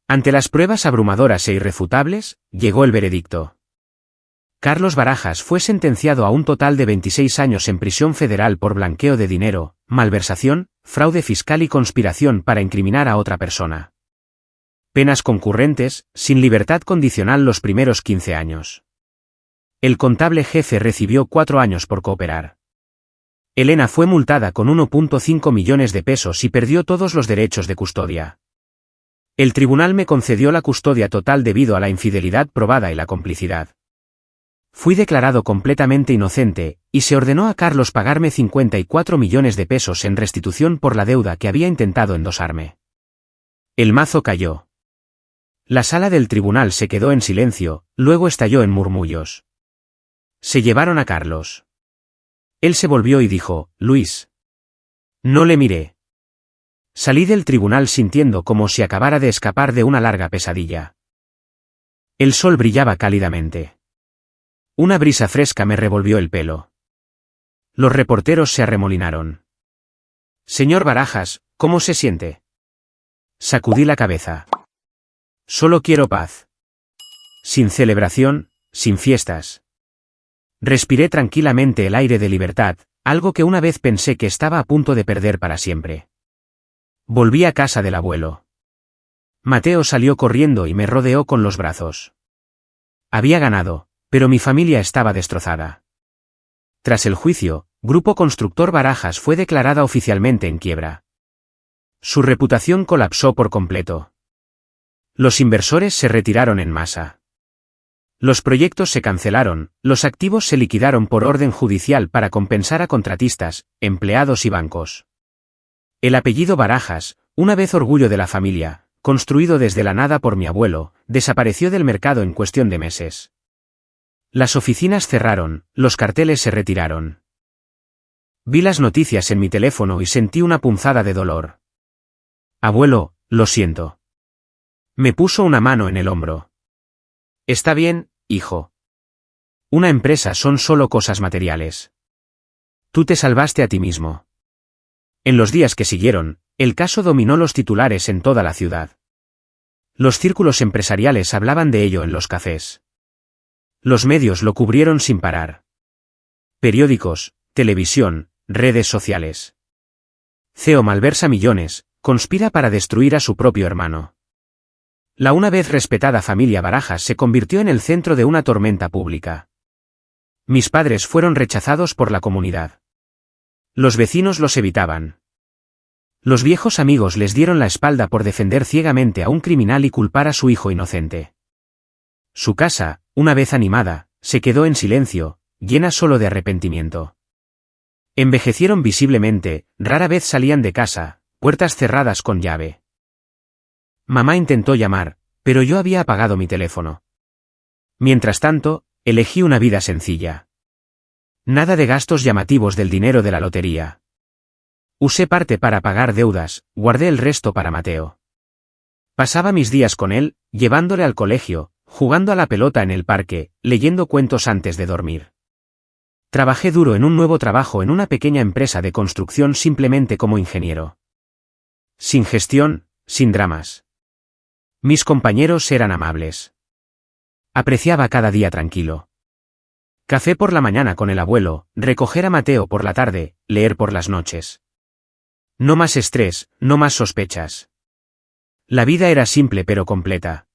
Ante las pruebas abrumadoras e irrefutables, llegó el veredicto. Carlos Barajas fue sentenciado a un total de 26 años en prisión federal por blanqueo de dinero, malversación, fraude fiscal y conspiración para incriminar a otra persona. Penas concurrentes, sin libertad condicional los primeros 15 años. El contable jefe recibió 4 años por cooperar. Elena fue multada con 1.5 millones de pesos y perdió todos los derechos de custodia. El tribunal me concedió la custodia total debido a la infidelidad probada y la complicidad. Fui declarado completamente inocente, y se ordenó a Carlos pagarme 54 millones de pesos en restitución por la deuda que había intentado endosarme. El mazo cayó. La sala del tribunal se quedó en silencio, luego estalló en murmullos. Se llevaron a Carlos. Él se volvió y dijo, Luis. No le miré. Salí del tribunal sintiendo como si acabara de escapar de una larga pesadilla. El sol brillaba cálidamente. Una brisa fresca me revolvió el pelo. Los reporteros se arremolinaron. Señor Barajas, ¿cómo se siente? Sacudí la cabeza. Solo quiero paz. Sin celebración, sin fiestas. Respiré tranquilamente el aire de libertad, algo que una vez pensé que estaba a punto de perder para siempre. Volví a casa del abuelo. Mateo salió corriendo y me rodeó con los brazos. Había ganado, pero mi familia estaba destrozada. Tras el juicio, Grupo Constructor Barajas fue declarada oficialmente en quiebra. Su reputación colapsó por completo. Los inversores se retiraron en masa. Los proyectos se cancelaron, los activos se liquidaron por orden judicial para compensar a contratistas, empleados y bancos. El apellido Barajas, una vez orgullo de la familia, construido desde la nada por mi abuelo, desapareció del mercado en cuestión de meses. Las oficinas cerraron, los carteles se retiraron. Vi las noticias en mi teléfono y sentí una punzada de dolor. Abuelo, lo siento. Me puso una mano en el hombro. Está bien, hijo. Una empresa son solo cosas materiales. Tú te salvaste a ti mismo. En los días que siguieron, el caso dominó los titulares en toda la ciudad. Los círculos empresariales hablaban de ello en los cafés. Los medios lo cubrieron sin parar. Periódicos, televisión, redes sociales. CEO malversa millones, conspira para destruir a su propio hermano. La una vez respetada familia Barajas se convirtió en el centro de una tormenta pública. Mis padres fueron rechazados por la comunidad. Los vecinos los evitaban. Los viejos amigos les dieron la espalda por defender ciegamente a un criminal y culpar a su hijo inocente. Su casa, una vez animada, se quedó en silencio, llena solo de arrepentimiento. Envejecieron visiblemente, rara vez salían de casa, puertas cerradas con llave. Mamá intentó llamar, pero yo había apagado mi teléfono. Mientras tanto, elegí una vida sencilla. Nada de gastos llamativos del dinero de la lotería. Usé parte para pagar deudas, guardé el resto para Mateo. Pasaba mis días con él, llevándole al colegio, jugando a la pelota en el parque, leyendo cuentos antes de dormir. Trabajé duro en un nuevo trabajo en una pequeña empresa de construcción simplemente como ingeniero. Sin gestión, sin dramas. Mis compañeros eran amables. Apreciaba cada día tranquilo. Café por la mañana con el abuelo, recoger a Mateo por la tarde, leer por las noches. No más estrés, no más sospechas. La vida era simple pero completa.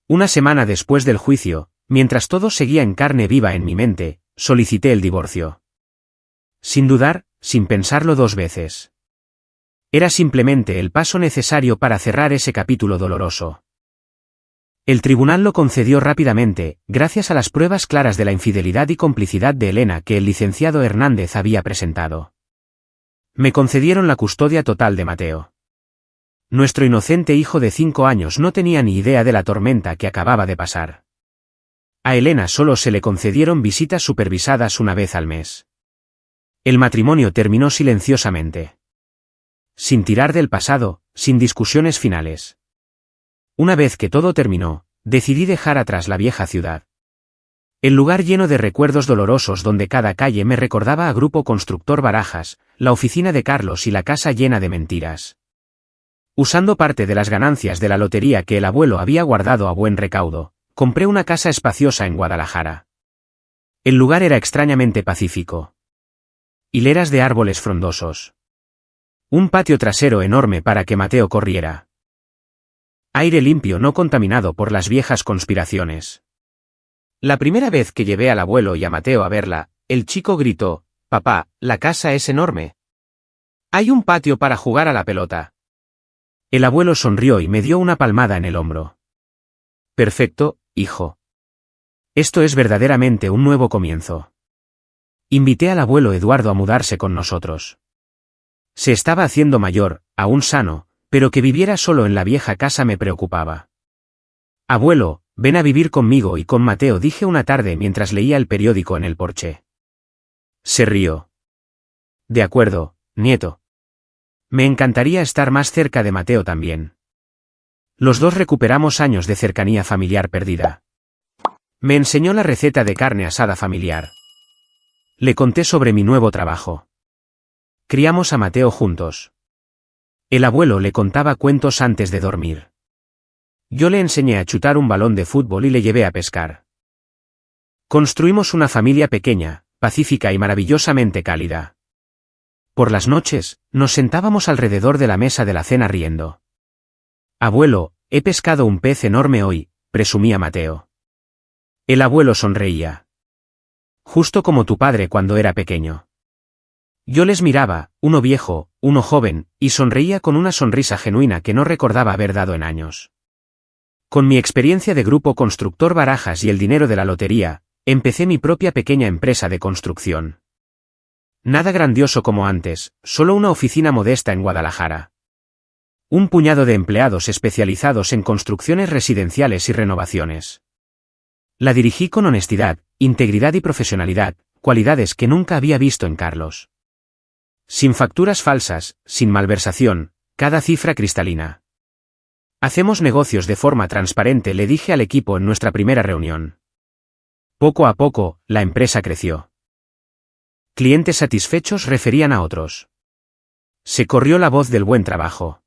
Una semana después del juicio, mientras todo seguía en carne viva en mi mente, solicité el divorcio. Sin dudar, sin pensarlo dos veces. Era simplemente el paso necesario para cerrar ese capítulo doloroso. El tribunal lo concedió rápidamente, gracias a las pruebas claras de la infidelidad y complicidad de Elena que el licenciado Hernández había presentado. Me concedieron la custodia total de Mateo. Nuestro inocente hijo de 5 años no tenía ni idea de la tormenta que acababa de pasar. A Elena solo se le concedieron visitas supervisadas una vez al mes. El matrimonio terminó silenciosamente. Sin tirar del pasado, sin discusiones finales. Una vez que todo terminó, decidí dejar atrás la vieja ciudad. El lugar lleno de recuerdos dolorosos donde cada calle me recordaba a Grupo Constructor Barajas, la oficina de Carlos y la casa llena de mentiras. Usando parte de las ganancias de la lotería que el abuelo había guardado a buen recaudo, compré una casa espaciosa en Guadalajara. El lugar era extrañamente pacífico. Hileras de árboles frondosos. Un patio trasero enorme para que Mateo corriera. Aire limpio no contaminado por las viejas conspiraciones. La primera vez que llevé al abuelo y a Mateo a verla, el chico gritó: «Papá, la casa es enorme. Hay un patio para jugar a la pelota». El abuelo sonrió y me dio una palmada en el hombro. «Perfecto, hijo. Esto es verdaderamente un nuevo comienzo». Invité al abuelo Eduardo a mudarse con nosotros. Se estaba haciendo mayor, aún sano, pero que viviera solo en la vieja casa me preocupaba. «Abuelo, ven a vivir conmigo y con Mateo», dije una tarde mientras leía el periódico en el porche. Se rió. «De acuerdo, nieto. Me encantaría estar más cerca de Mateo también». Los dos recuperamos años de cercanía familiar perdida. Me enseñó la receta de carne asada familiar. Le conté sobre mi nuevo trabajo. Criamos a Mateo juntos. El abuelo le contaba cuentos antes de dormir. Yo le enseñé a chutar un balón de fútbol y le llevé a pescar. Construimos una familia pequeña, pacífica y maravillosamente cálida. Por las noches, nos sentábamos alrededor de la mesa de la cena riendo. «Abuelo, he pescado un pez enorme hoy», presumía Mateo. El abuelo sonreía. «Justo como tu padre cuando era pequeño». Yo les miraba, uno viejo, uno joven, y sonreía con una sonrisa genuina que no recordaba haber dado en años. Con mi experiencia de Grupo Constructor Barajas y el dinero de la lotería, empecé mi propia pequeña empresa de construcción. Nada grandioso como antes, solo una oficina modesta en Guadalajara. Un puñado de empleados especializados en construcciones residenciales y renovaciones. La dirigí con honestidad, integridad y profesionalidad, cualidades que nunca había visto en Carlos. Sin facturas falsas, sin malversación, cada cifra cristalina. «Hacemos negocios de forma transparente», le dije al equipo en nuestra primera reunión. Poco a poco, la empresa creció. Clientes satisfechos referían a otros. Se corrió la voz del buen trabajo.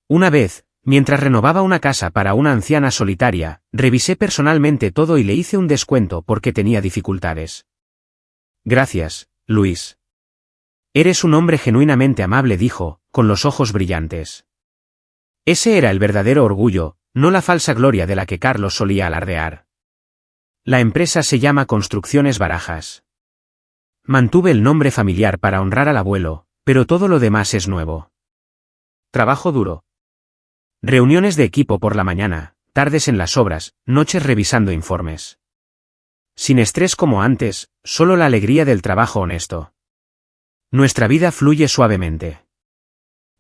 Una vez, mientras renovaba una casa para una anciana solitaria, revisé personalmente todo y le hice un descuento porque tenía dificultades. «Gracias, Luis. Eres un hombre genuinamente amable», dijo, con los ojos brillantes. Ese era el verdadero orgullo, no la falsa gloria de la que Carlos solía alardear. La empresa se llama Construcciones Barajas. Mantuve el nombre familiar para honrar al abuelo, pero todo lo demás es nuevo. Trabajo duro. Reuniones de equipo por la mañana, tardes en las obras, noches revisando informes. Sin estrés como antes, solo la alegría del trabajo honesto. Nuestra vida fluye suavemente.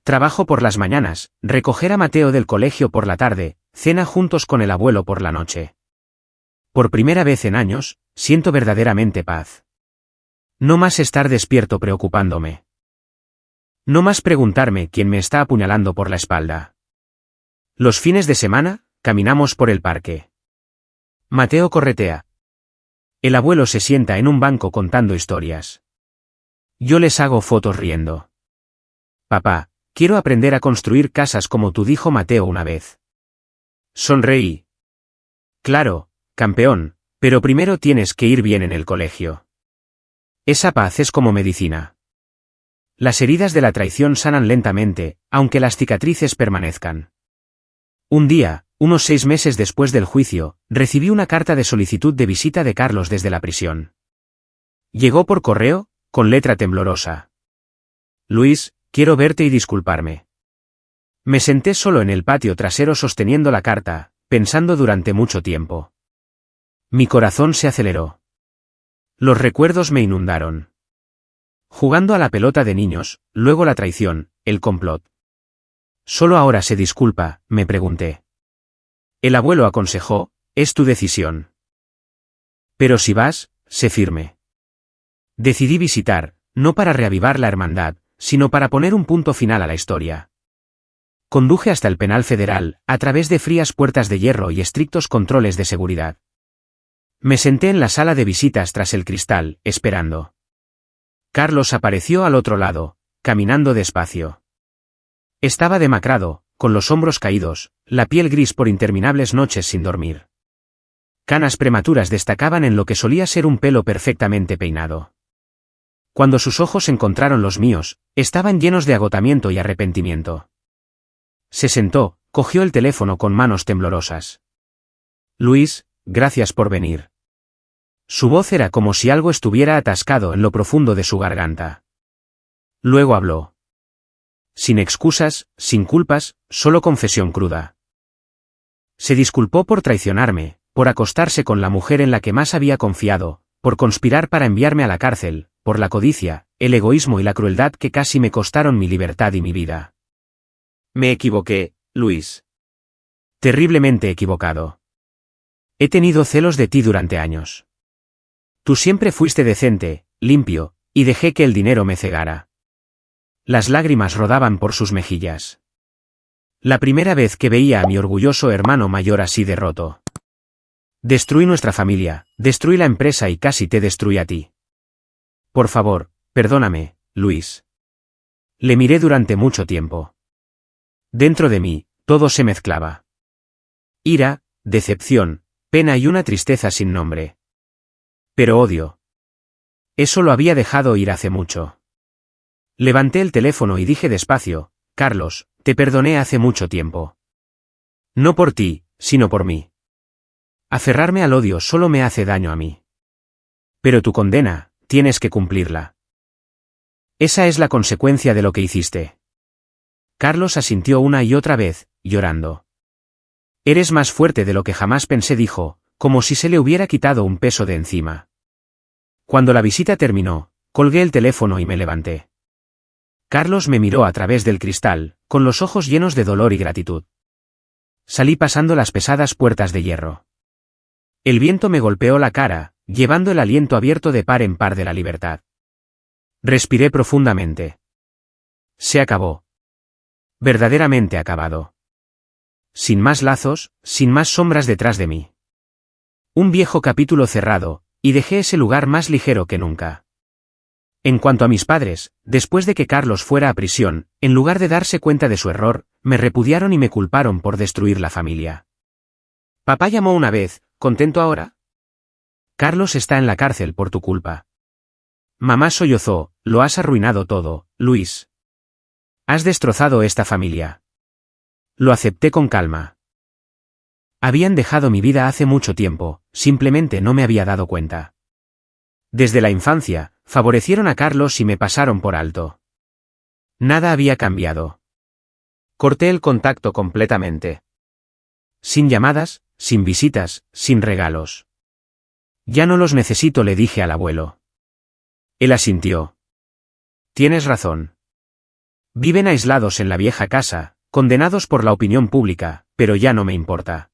Trabajo por las mañanas, recoger a Mateo del colegio por la tarde, cena juntos con el abuelo por la noche. Por primera vez en años, siento verdaderamente paz. No más estar despierto preocupándome. No más preguntarme quién me está apuñalando por la espalda. Los fines de semana, caminamos por el parque. Mateo corretea. El abuelo se sienta en un banco contando historias. Yo les hago fotos riendo. Papá, quiero aprender a construir casas como tú, dijo Mateo una vez. Sonreí. Claro, campeón, pero primero tienes que ir bien en el colegio. Esa paz es como medicina. Las heridas de la traición sanan lentamente, aunque las cicatrices permanezcan. Un día, unos 6 meses después del juicio, recibí una carta de solicitud de visita de Carlos desde la prisión. Llegó por correo, con letra temblorosa. Luis, quiero verte y disculparme. Me senté solo en el patio trasero sosteniendo la carta, pensando durante mucho tiempo. Mi corazón se aceleró. Los recuerdos me inundaron. Jugando a la pelota de niños, luego la traición, el complot. Solo ahora se disculpa, me pregunté. El abuelo aconsejó, es tu decisión. Pero si vas, sé firme. Decidí visitar, no para reavivar la hermandad, sino para poner un punto final a la historia. Conduje hasta el penal federal, a través de frías puertas de hierro y estrictos controles de seguridad. Me senté en la sala de visitas tras el cristal, esperando. Carlos apareció al otro lado, caminando despacio. Estaba demacrado, con los hombros caídos, la piel gris por interminables noches sin dormir. Canas prematuras destacaban en lo que solía ser un pelo perfectamente peinado. Cuando sus ojos encontraron los míos, estaban llenos de agotamiento y arrepentimiento. Se sentó, cogió el teléfono con manos temblorosas. Luis, gracias por venir. Su voz era como si algo estuviera atascado en lo profundo de su garganta. Luego habló. Sin excusas, sin culpas, solo confesión cruda. Se disculpó por traicionarme, por acostarse con la mujer en la que más había confiado, por conspirar para enviarme a la cárcel, por la codicia, el egoísmo y la crueldad que casi me costaron mi libertad y mi vida. Me equivoqué, Luis. Terriblemente equivocado. He tenido celos de ti durante años. Tú siempre fuiste decente, limpio, y dejé que el dinero me cegara. Las lágrimas rodaban por sus mejillas. La primera vez que veía a mi orgulloso hermano mayor así derroto. Destruí nuestra familia, destruí la empresa y casi te destruí a ti. Por favor, perdóname, Luis. Le miré durante mucho tiempo. Dentro de mí, todo se mezclaba. Ira, decepción, pena y una tristeza sin nombre. Pero odio. Eso lo había dejado ir hace mucho. Levanté el teléfono y dije despacio, Carlos, te perdoné hace mucho tiempo. No por ti, sino por mí. Aferrarme al odio solo me hace daño a mí. Pero tu condena, tienes que cumplirla. Esa es la consecuencia de lo que hiciste. Carlos asintió una y otra vez, llorando. Eres más fuerte de lo que jamás pensé, dijo, como si se le hubiera quitado un peso de encima. Cuando la visita terminó, colgué el teléfono y me levanté. Carlos me miró a través del cristal, con los ojos llenos de dolor y gratitud. Salí pasando las pesadas puertas de hierro. El viento me golpeó la cara, llevando el aliento abierto de par en par de la libertad. Respiré profundamente. Se acabó. Verdaderamente acabado. Sin más lazos, sin más sombras detrás de mí. Un viejo capítulo cerrado, y dejé ese lugar más ligero que nunca. En cuanto a mis padres, después de que Carlos fuera a prisión, en lugar de darse cuenta de su error, me repudiaron y me culparon por destruir la familia. Papá llamó una vez, ¿contento ahora? Carlos está en la cárcel por tu culpa. Mamá sollozó, lo has arruinado todo, Luis. Has destrozado esta familia. Lo acepté con calma. Habían dejado mi vida hace mucho tiempo, simplemente no me había dado cuenta. Desde la infancia, favorecieron a Carlos y me pasaron por alto. Nada había cambiado. Corté el contacto completamente. Sin llamadas, sin visitas, sin regalos. Ya no los necesito, le dije al abuelo. Él asintió. Tienes razón. Viven aislados en la vieja casa, condenados por la opinión pública, pero ya no me importa.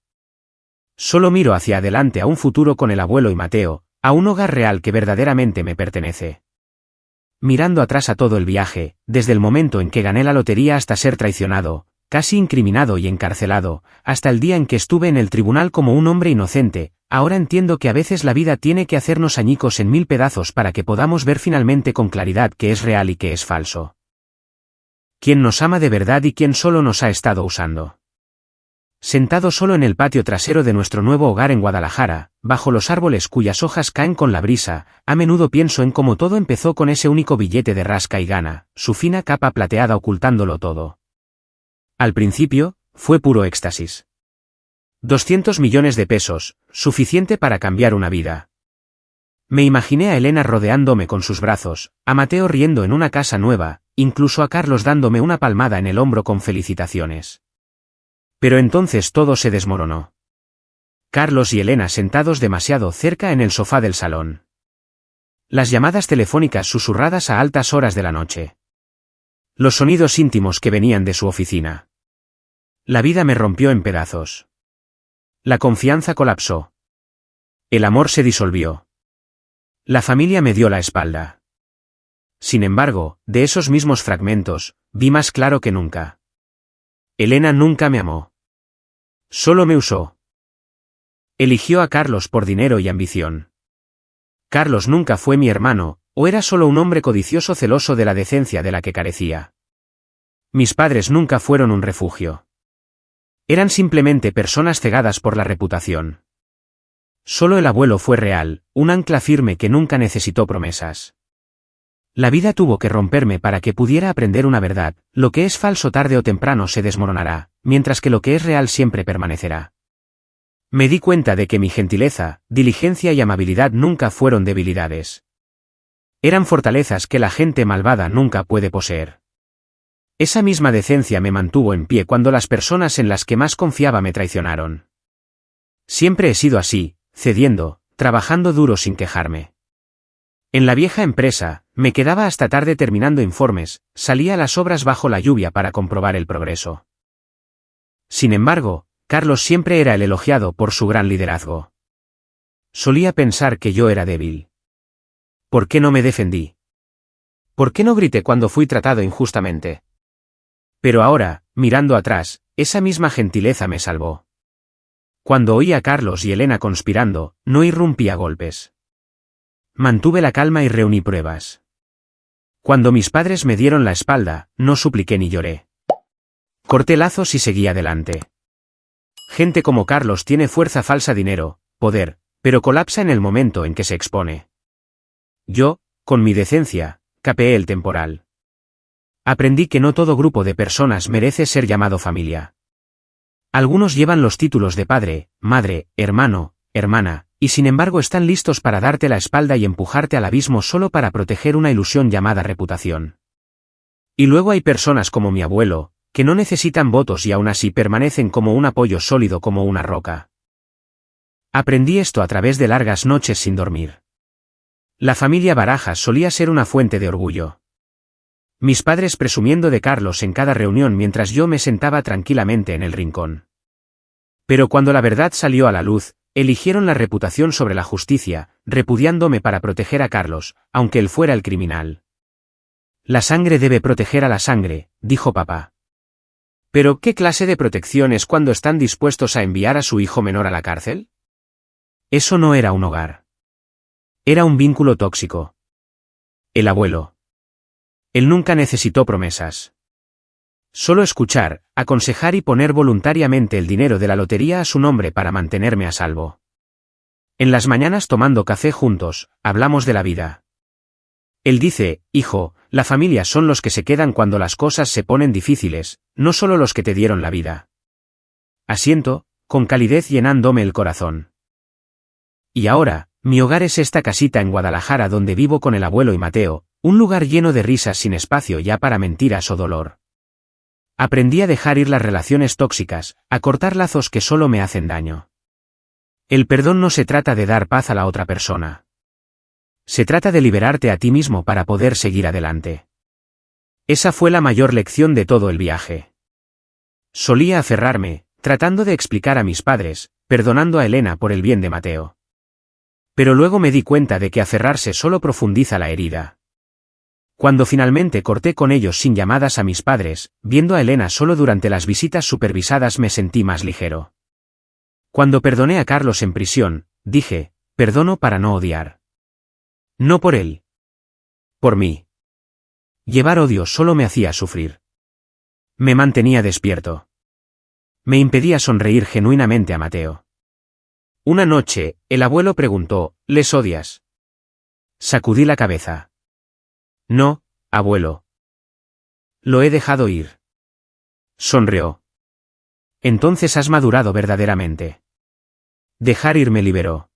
Solo miro hacia adelante a un futuro con el abuelo y Mateo, a un hogar real que verdaderamente me pertenece. Mirando atrás a todo el viaje, desde el momento en que gané la lotería hasta ser traicionado, casi incriminado y encarcelado, hasta el día en que estuve en el tribunal como un hombre inocente, ahora entiendo que a veces la vida tiene que hacernos añicos en 1000 pedazos para que podamos ver finalmente con claridad qué es real y qué es falso. Quién nos ama de verdad y quién solo nos ha estado usando. Sentado solo en el patio trasero de nuestro nuevo hogar en Guadalajara, bajo los árboles cuyas hojas caen con la brisa, a menudo pienso en cómo todo empezó con ese único billete de rasca y gana, su fina capa plateada ocultándolo todo. Al principio, fue puro éxtasis. 200 millones de pesos, suficiente para cambiar una vida. Me imaginé a Elena rodeándome con sus brazos, a Mateo riendo en una casa nueva, incluso a Carlos dándome una palmada en el hombro con felicitaciones. Pero entonces todo se desmoronó. Carlos y Elena sentados demasiado cerca en el sofá del salón. Las llamadas telefónicas susurradas a altas horas de la noche. Los sonidos íntimos que venían de su oficina. La vida me rompió en pedazos. La confianza colapsó. El amor se disolvió. La familia me dio la espalda. Sin embargo, de esos mismos fragmentos, vi más claro que nunca. Elena nunca me amó. Solo me usó. Eligió a Carlos por dinero y ambición. Carlos nunca fue mi hermano, o era solo un hombre codicioso celoso de la decencia de la que carecía. Mis padres nunca fueron un refugio. Eran simplemente personas cegadas por la reputación. Solo el abuelo fue real, un ancla firme que nunca necesitó promesas. La vida tuvo que romperme para que pudiera aprender una verdad: lo que es falso tarde o temprano se desmoronará, mientras que lo que es real siempre permanecerá. Me di cuenta de que mi gentileza, diligencia y amabilidad nunca fueron debilidades. Eran fortalezas que la gente malvada nunca puede poseer. Esa misma decencia me mantuvo en pie cuando las personas en las que más confiaba me traicionaron. Siempre he sido así, cediendo, trabajando duro sin quejarme. En la vieja empresa, me quedaba hasta tarde terminando informes, salía a las obras bajo la lluvia para comprobar el progreso. Sin embargo, Carlos siempre era el elogiado por su gran liderazgo. Solía pensar que yo era débil. ¿Por qué no me defendí? ¿Por qué no grité cuando fui tratado injustamente? Pero ahora, mirando atrás, esa misma gentileza me salvó. Cuando oí a Carlos y Elena conspirando, no irrumpí a golpes. Mantuve la calma y reuní pruebas. Cuando mis padres me dieron la espalda, no supliqué ni lloré. Corté lazos y seguí adelante. Gente como Carlos tiene fuerza, falsa, dinero, poder, pero colapsa en el momento en que se expone. Yo, con mi decencia, capeé el temporal. Aprendí que no todo grupo de personas merece ser llamado familia. Algunos llevan los títulos de padre, madre, hermano, hermana, y sin embargo están listos para darte la espalda y empujarte al abismo solo para proteger una ilusión llamada reputación. Y luego hay personas como mi abuelo, que no necesitan votos y aún así permanecen como un apoyo sólido, como una roca. Aprendí esto a través de largas noches sin dormir. La familia Barajas solía ser una fuente de orgullo. Mis padres presumiendo de Carlos en cada reunión mientras yo me sentaba tranquilamente en el rincón. Pero cuando la verdad salió a la luz, eligieron la reputación sobre la justicia, repudiándome para proteger a Carlos, aunque él fuera el criminal. La sangre debe proteger a la sangre, dijo papá. ¿Pero qué clase de protección es cuando están dispuestos a enviar a su hijo menor a la cárcel? Eso no era un hogar. Era un vínculo tóxico. El abuelo. Él nunca necesitó promesas. Solo escuchar, aconsejar y poner voluntariamente el dinero de la lotería a su nombre para mantenerme a salvo. En las mañanas tomando café juntos, hablamos de la vida. Él dice: hijo, la familia son los que se quedan cuando las cosas se ponen difíciles, no solo los que te dieron la vida. Asiento, con calidez llenándome el corazón. Y ahora, Mi hogar es esta casita en Guadalajara donde vivo con el abuelo y Mateo, un lugar lleno de risas sin espacio ya para mentiras o dolor. Aprendí a dejar ir las relaciones tóxicas, a cortar lazos que solo me hacen daño. El perdón no se trata de dar paz a la otra persona. Se trata de liberarte a ti mismo para poder seguir adelante. Esa fue la mayor lección de todo el viaje. Solía aferrarme, tratando de explicar a mis padres, perdonando a Elena por el bien de Mateo. Pero luego me di cuenta de que aferrarse solo profundiza la herida. Cuando finalmente corté con ellos sin llamadas a mis padres, viendo a Elena solo durante las visitas supervisadas me sentí más ligero. Cuando perdoné a Carlos en prisión, dije, perdono para no odiar. No por él. Por mí. Llevar odio solo me hacía sufrir. Me mantenía despierto. Me impedía sonreír genuinamente a Mateo. Una noche, el abuelo preguntó, ¿les odias? Sacudí la cabeza. No, abuelo. Lo he dejado ir. Sonrió. Entonces has madurado verdaderamente. Dejar ir me liberó.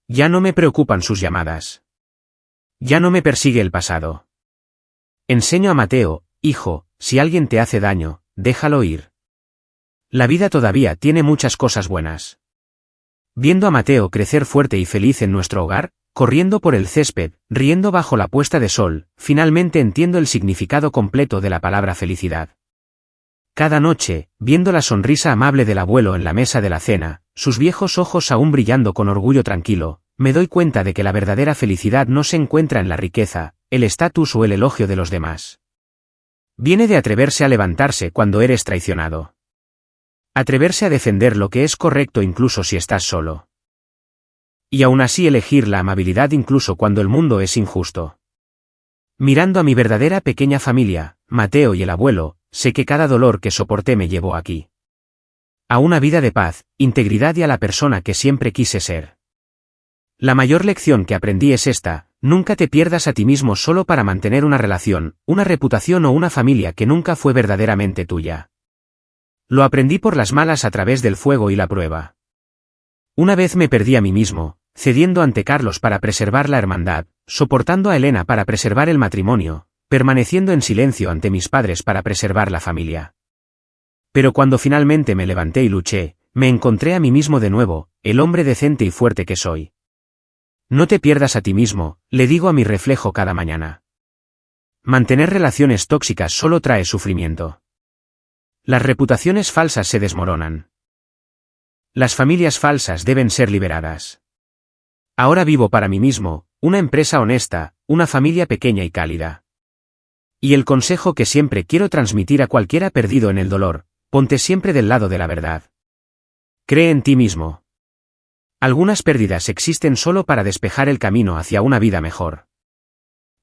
Ya no me preocupan sus llamadas. Ya no me persigue el pasado. Enseño a Mateo, hijo, si alguien te hace daño, déjalo ir. La vida todavía tiene muchas cosas buenas. Viendo a Mateo crecer fuerte y feliz en nuestro hogar, corriendo por el césped, riendo bajo la puesta de sol, finalmente entiendo el significado completo de la palabra felicidad. Cada noche, viendo la sonrisa amable del abuelo en la mesa de la cena, sus viejos ojos aún brillando con orgullo tranquilo, me doy cuenta de que la verdadera felicidad no se encuentra en la riqueza, el estatus o el elogio de los demás. Viene de atreverse a levantarse cuando eres traicionado. Atreverse a defender lo que es correcto incluso si estás solo. Y aún así elegir la amabilidad incluso cuando el mundo es injusto. Mirando a mi verdadera pequeña familia, Mateo y el abuelo, sé que cada dolor que soporté me llevó aquí. A una vida de paz, integridad y a la persona que siempre quise ser. La mayor lección que aprendí es esta: nunca te pierdas a ti mismo solo para mantener una relación, una reputación o una familia que nunca fue verdaderamente tuya. Lo aprendí por las malas a través del fuego y la prueba. Una vez me perdí a mí mismo, cediendo ante Carlos para preservar la hermandad, soportando a Elena para preservar el matrimonio, permaneciendo en silencio ante mis padres para preservar la familia. Pero cuando finalmente me levanté y luché, me encontré a mí mismo de nuevo, el hombre decente y fuerte que soy. No te pierdas a ti mismo, le digo a mi reflejo cada mañana. Mantener relaciones tóxicas solo trae sufrimiento. Las reputaciones falsas se desmoronan. Las familias falsas deben ser liberadas. Ahora vivo para mí mismo, una empresa honesta, una familia pequeña y cálida. Y el consejo que siempre quiero transmitir a cualquiera perdido en el dolor: ponte siempre del lado de la verdad. Cree en ti mismo. Algunas pérdidas existen solo para despejar el camino hacia una vida mejor.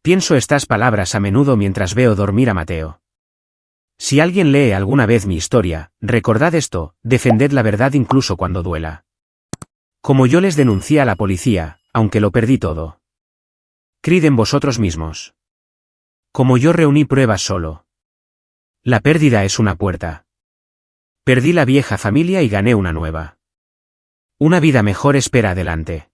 Pienso estas palabras a menudo mientras veo dormir a Mateo. Si alguien lee alguna vez mi historia, recordad esto: defended la verdad incluso cuando duela. Como yo les denuncié a la policía, aunque lo perdí todo. Creed en vosotros mismos. Como yo reuní pruebas solo. La pérdida es una puerta. Perdí la vieja familia y gané una nueva. Una vida mejor espera adelante.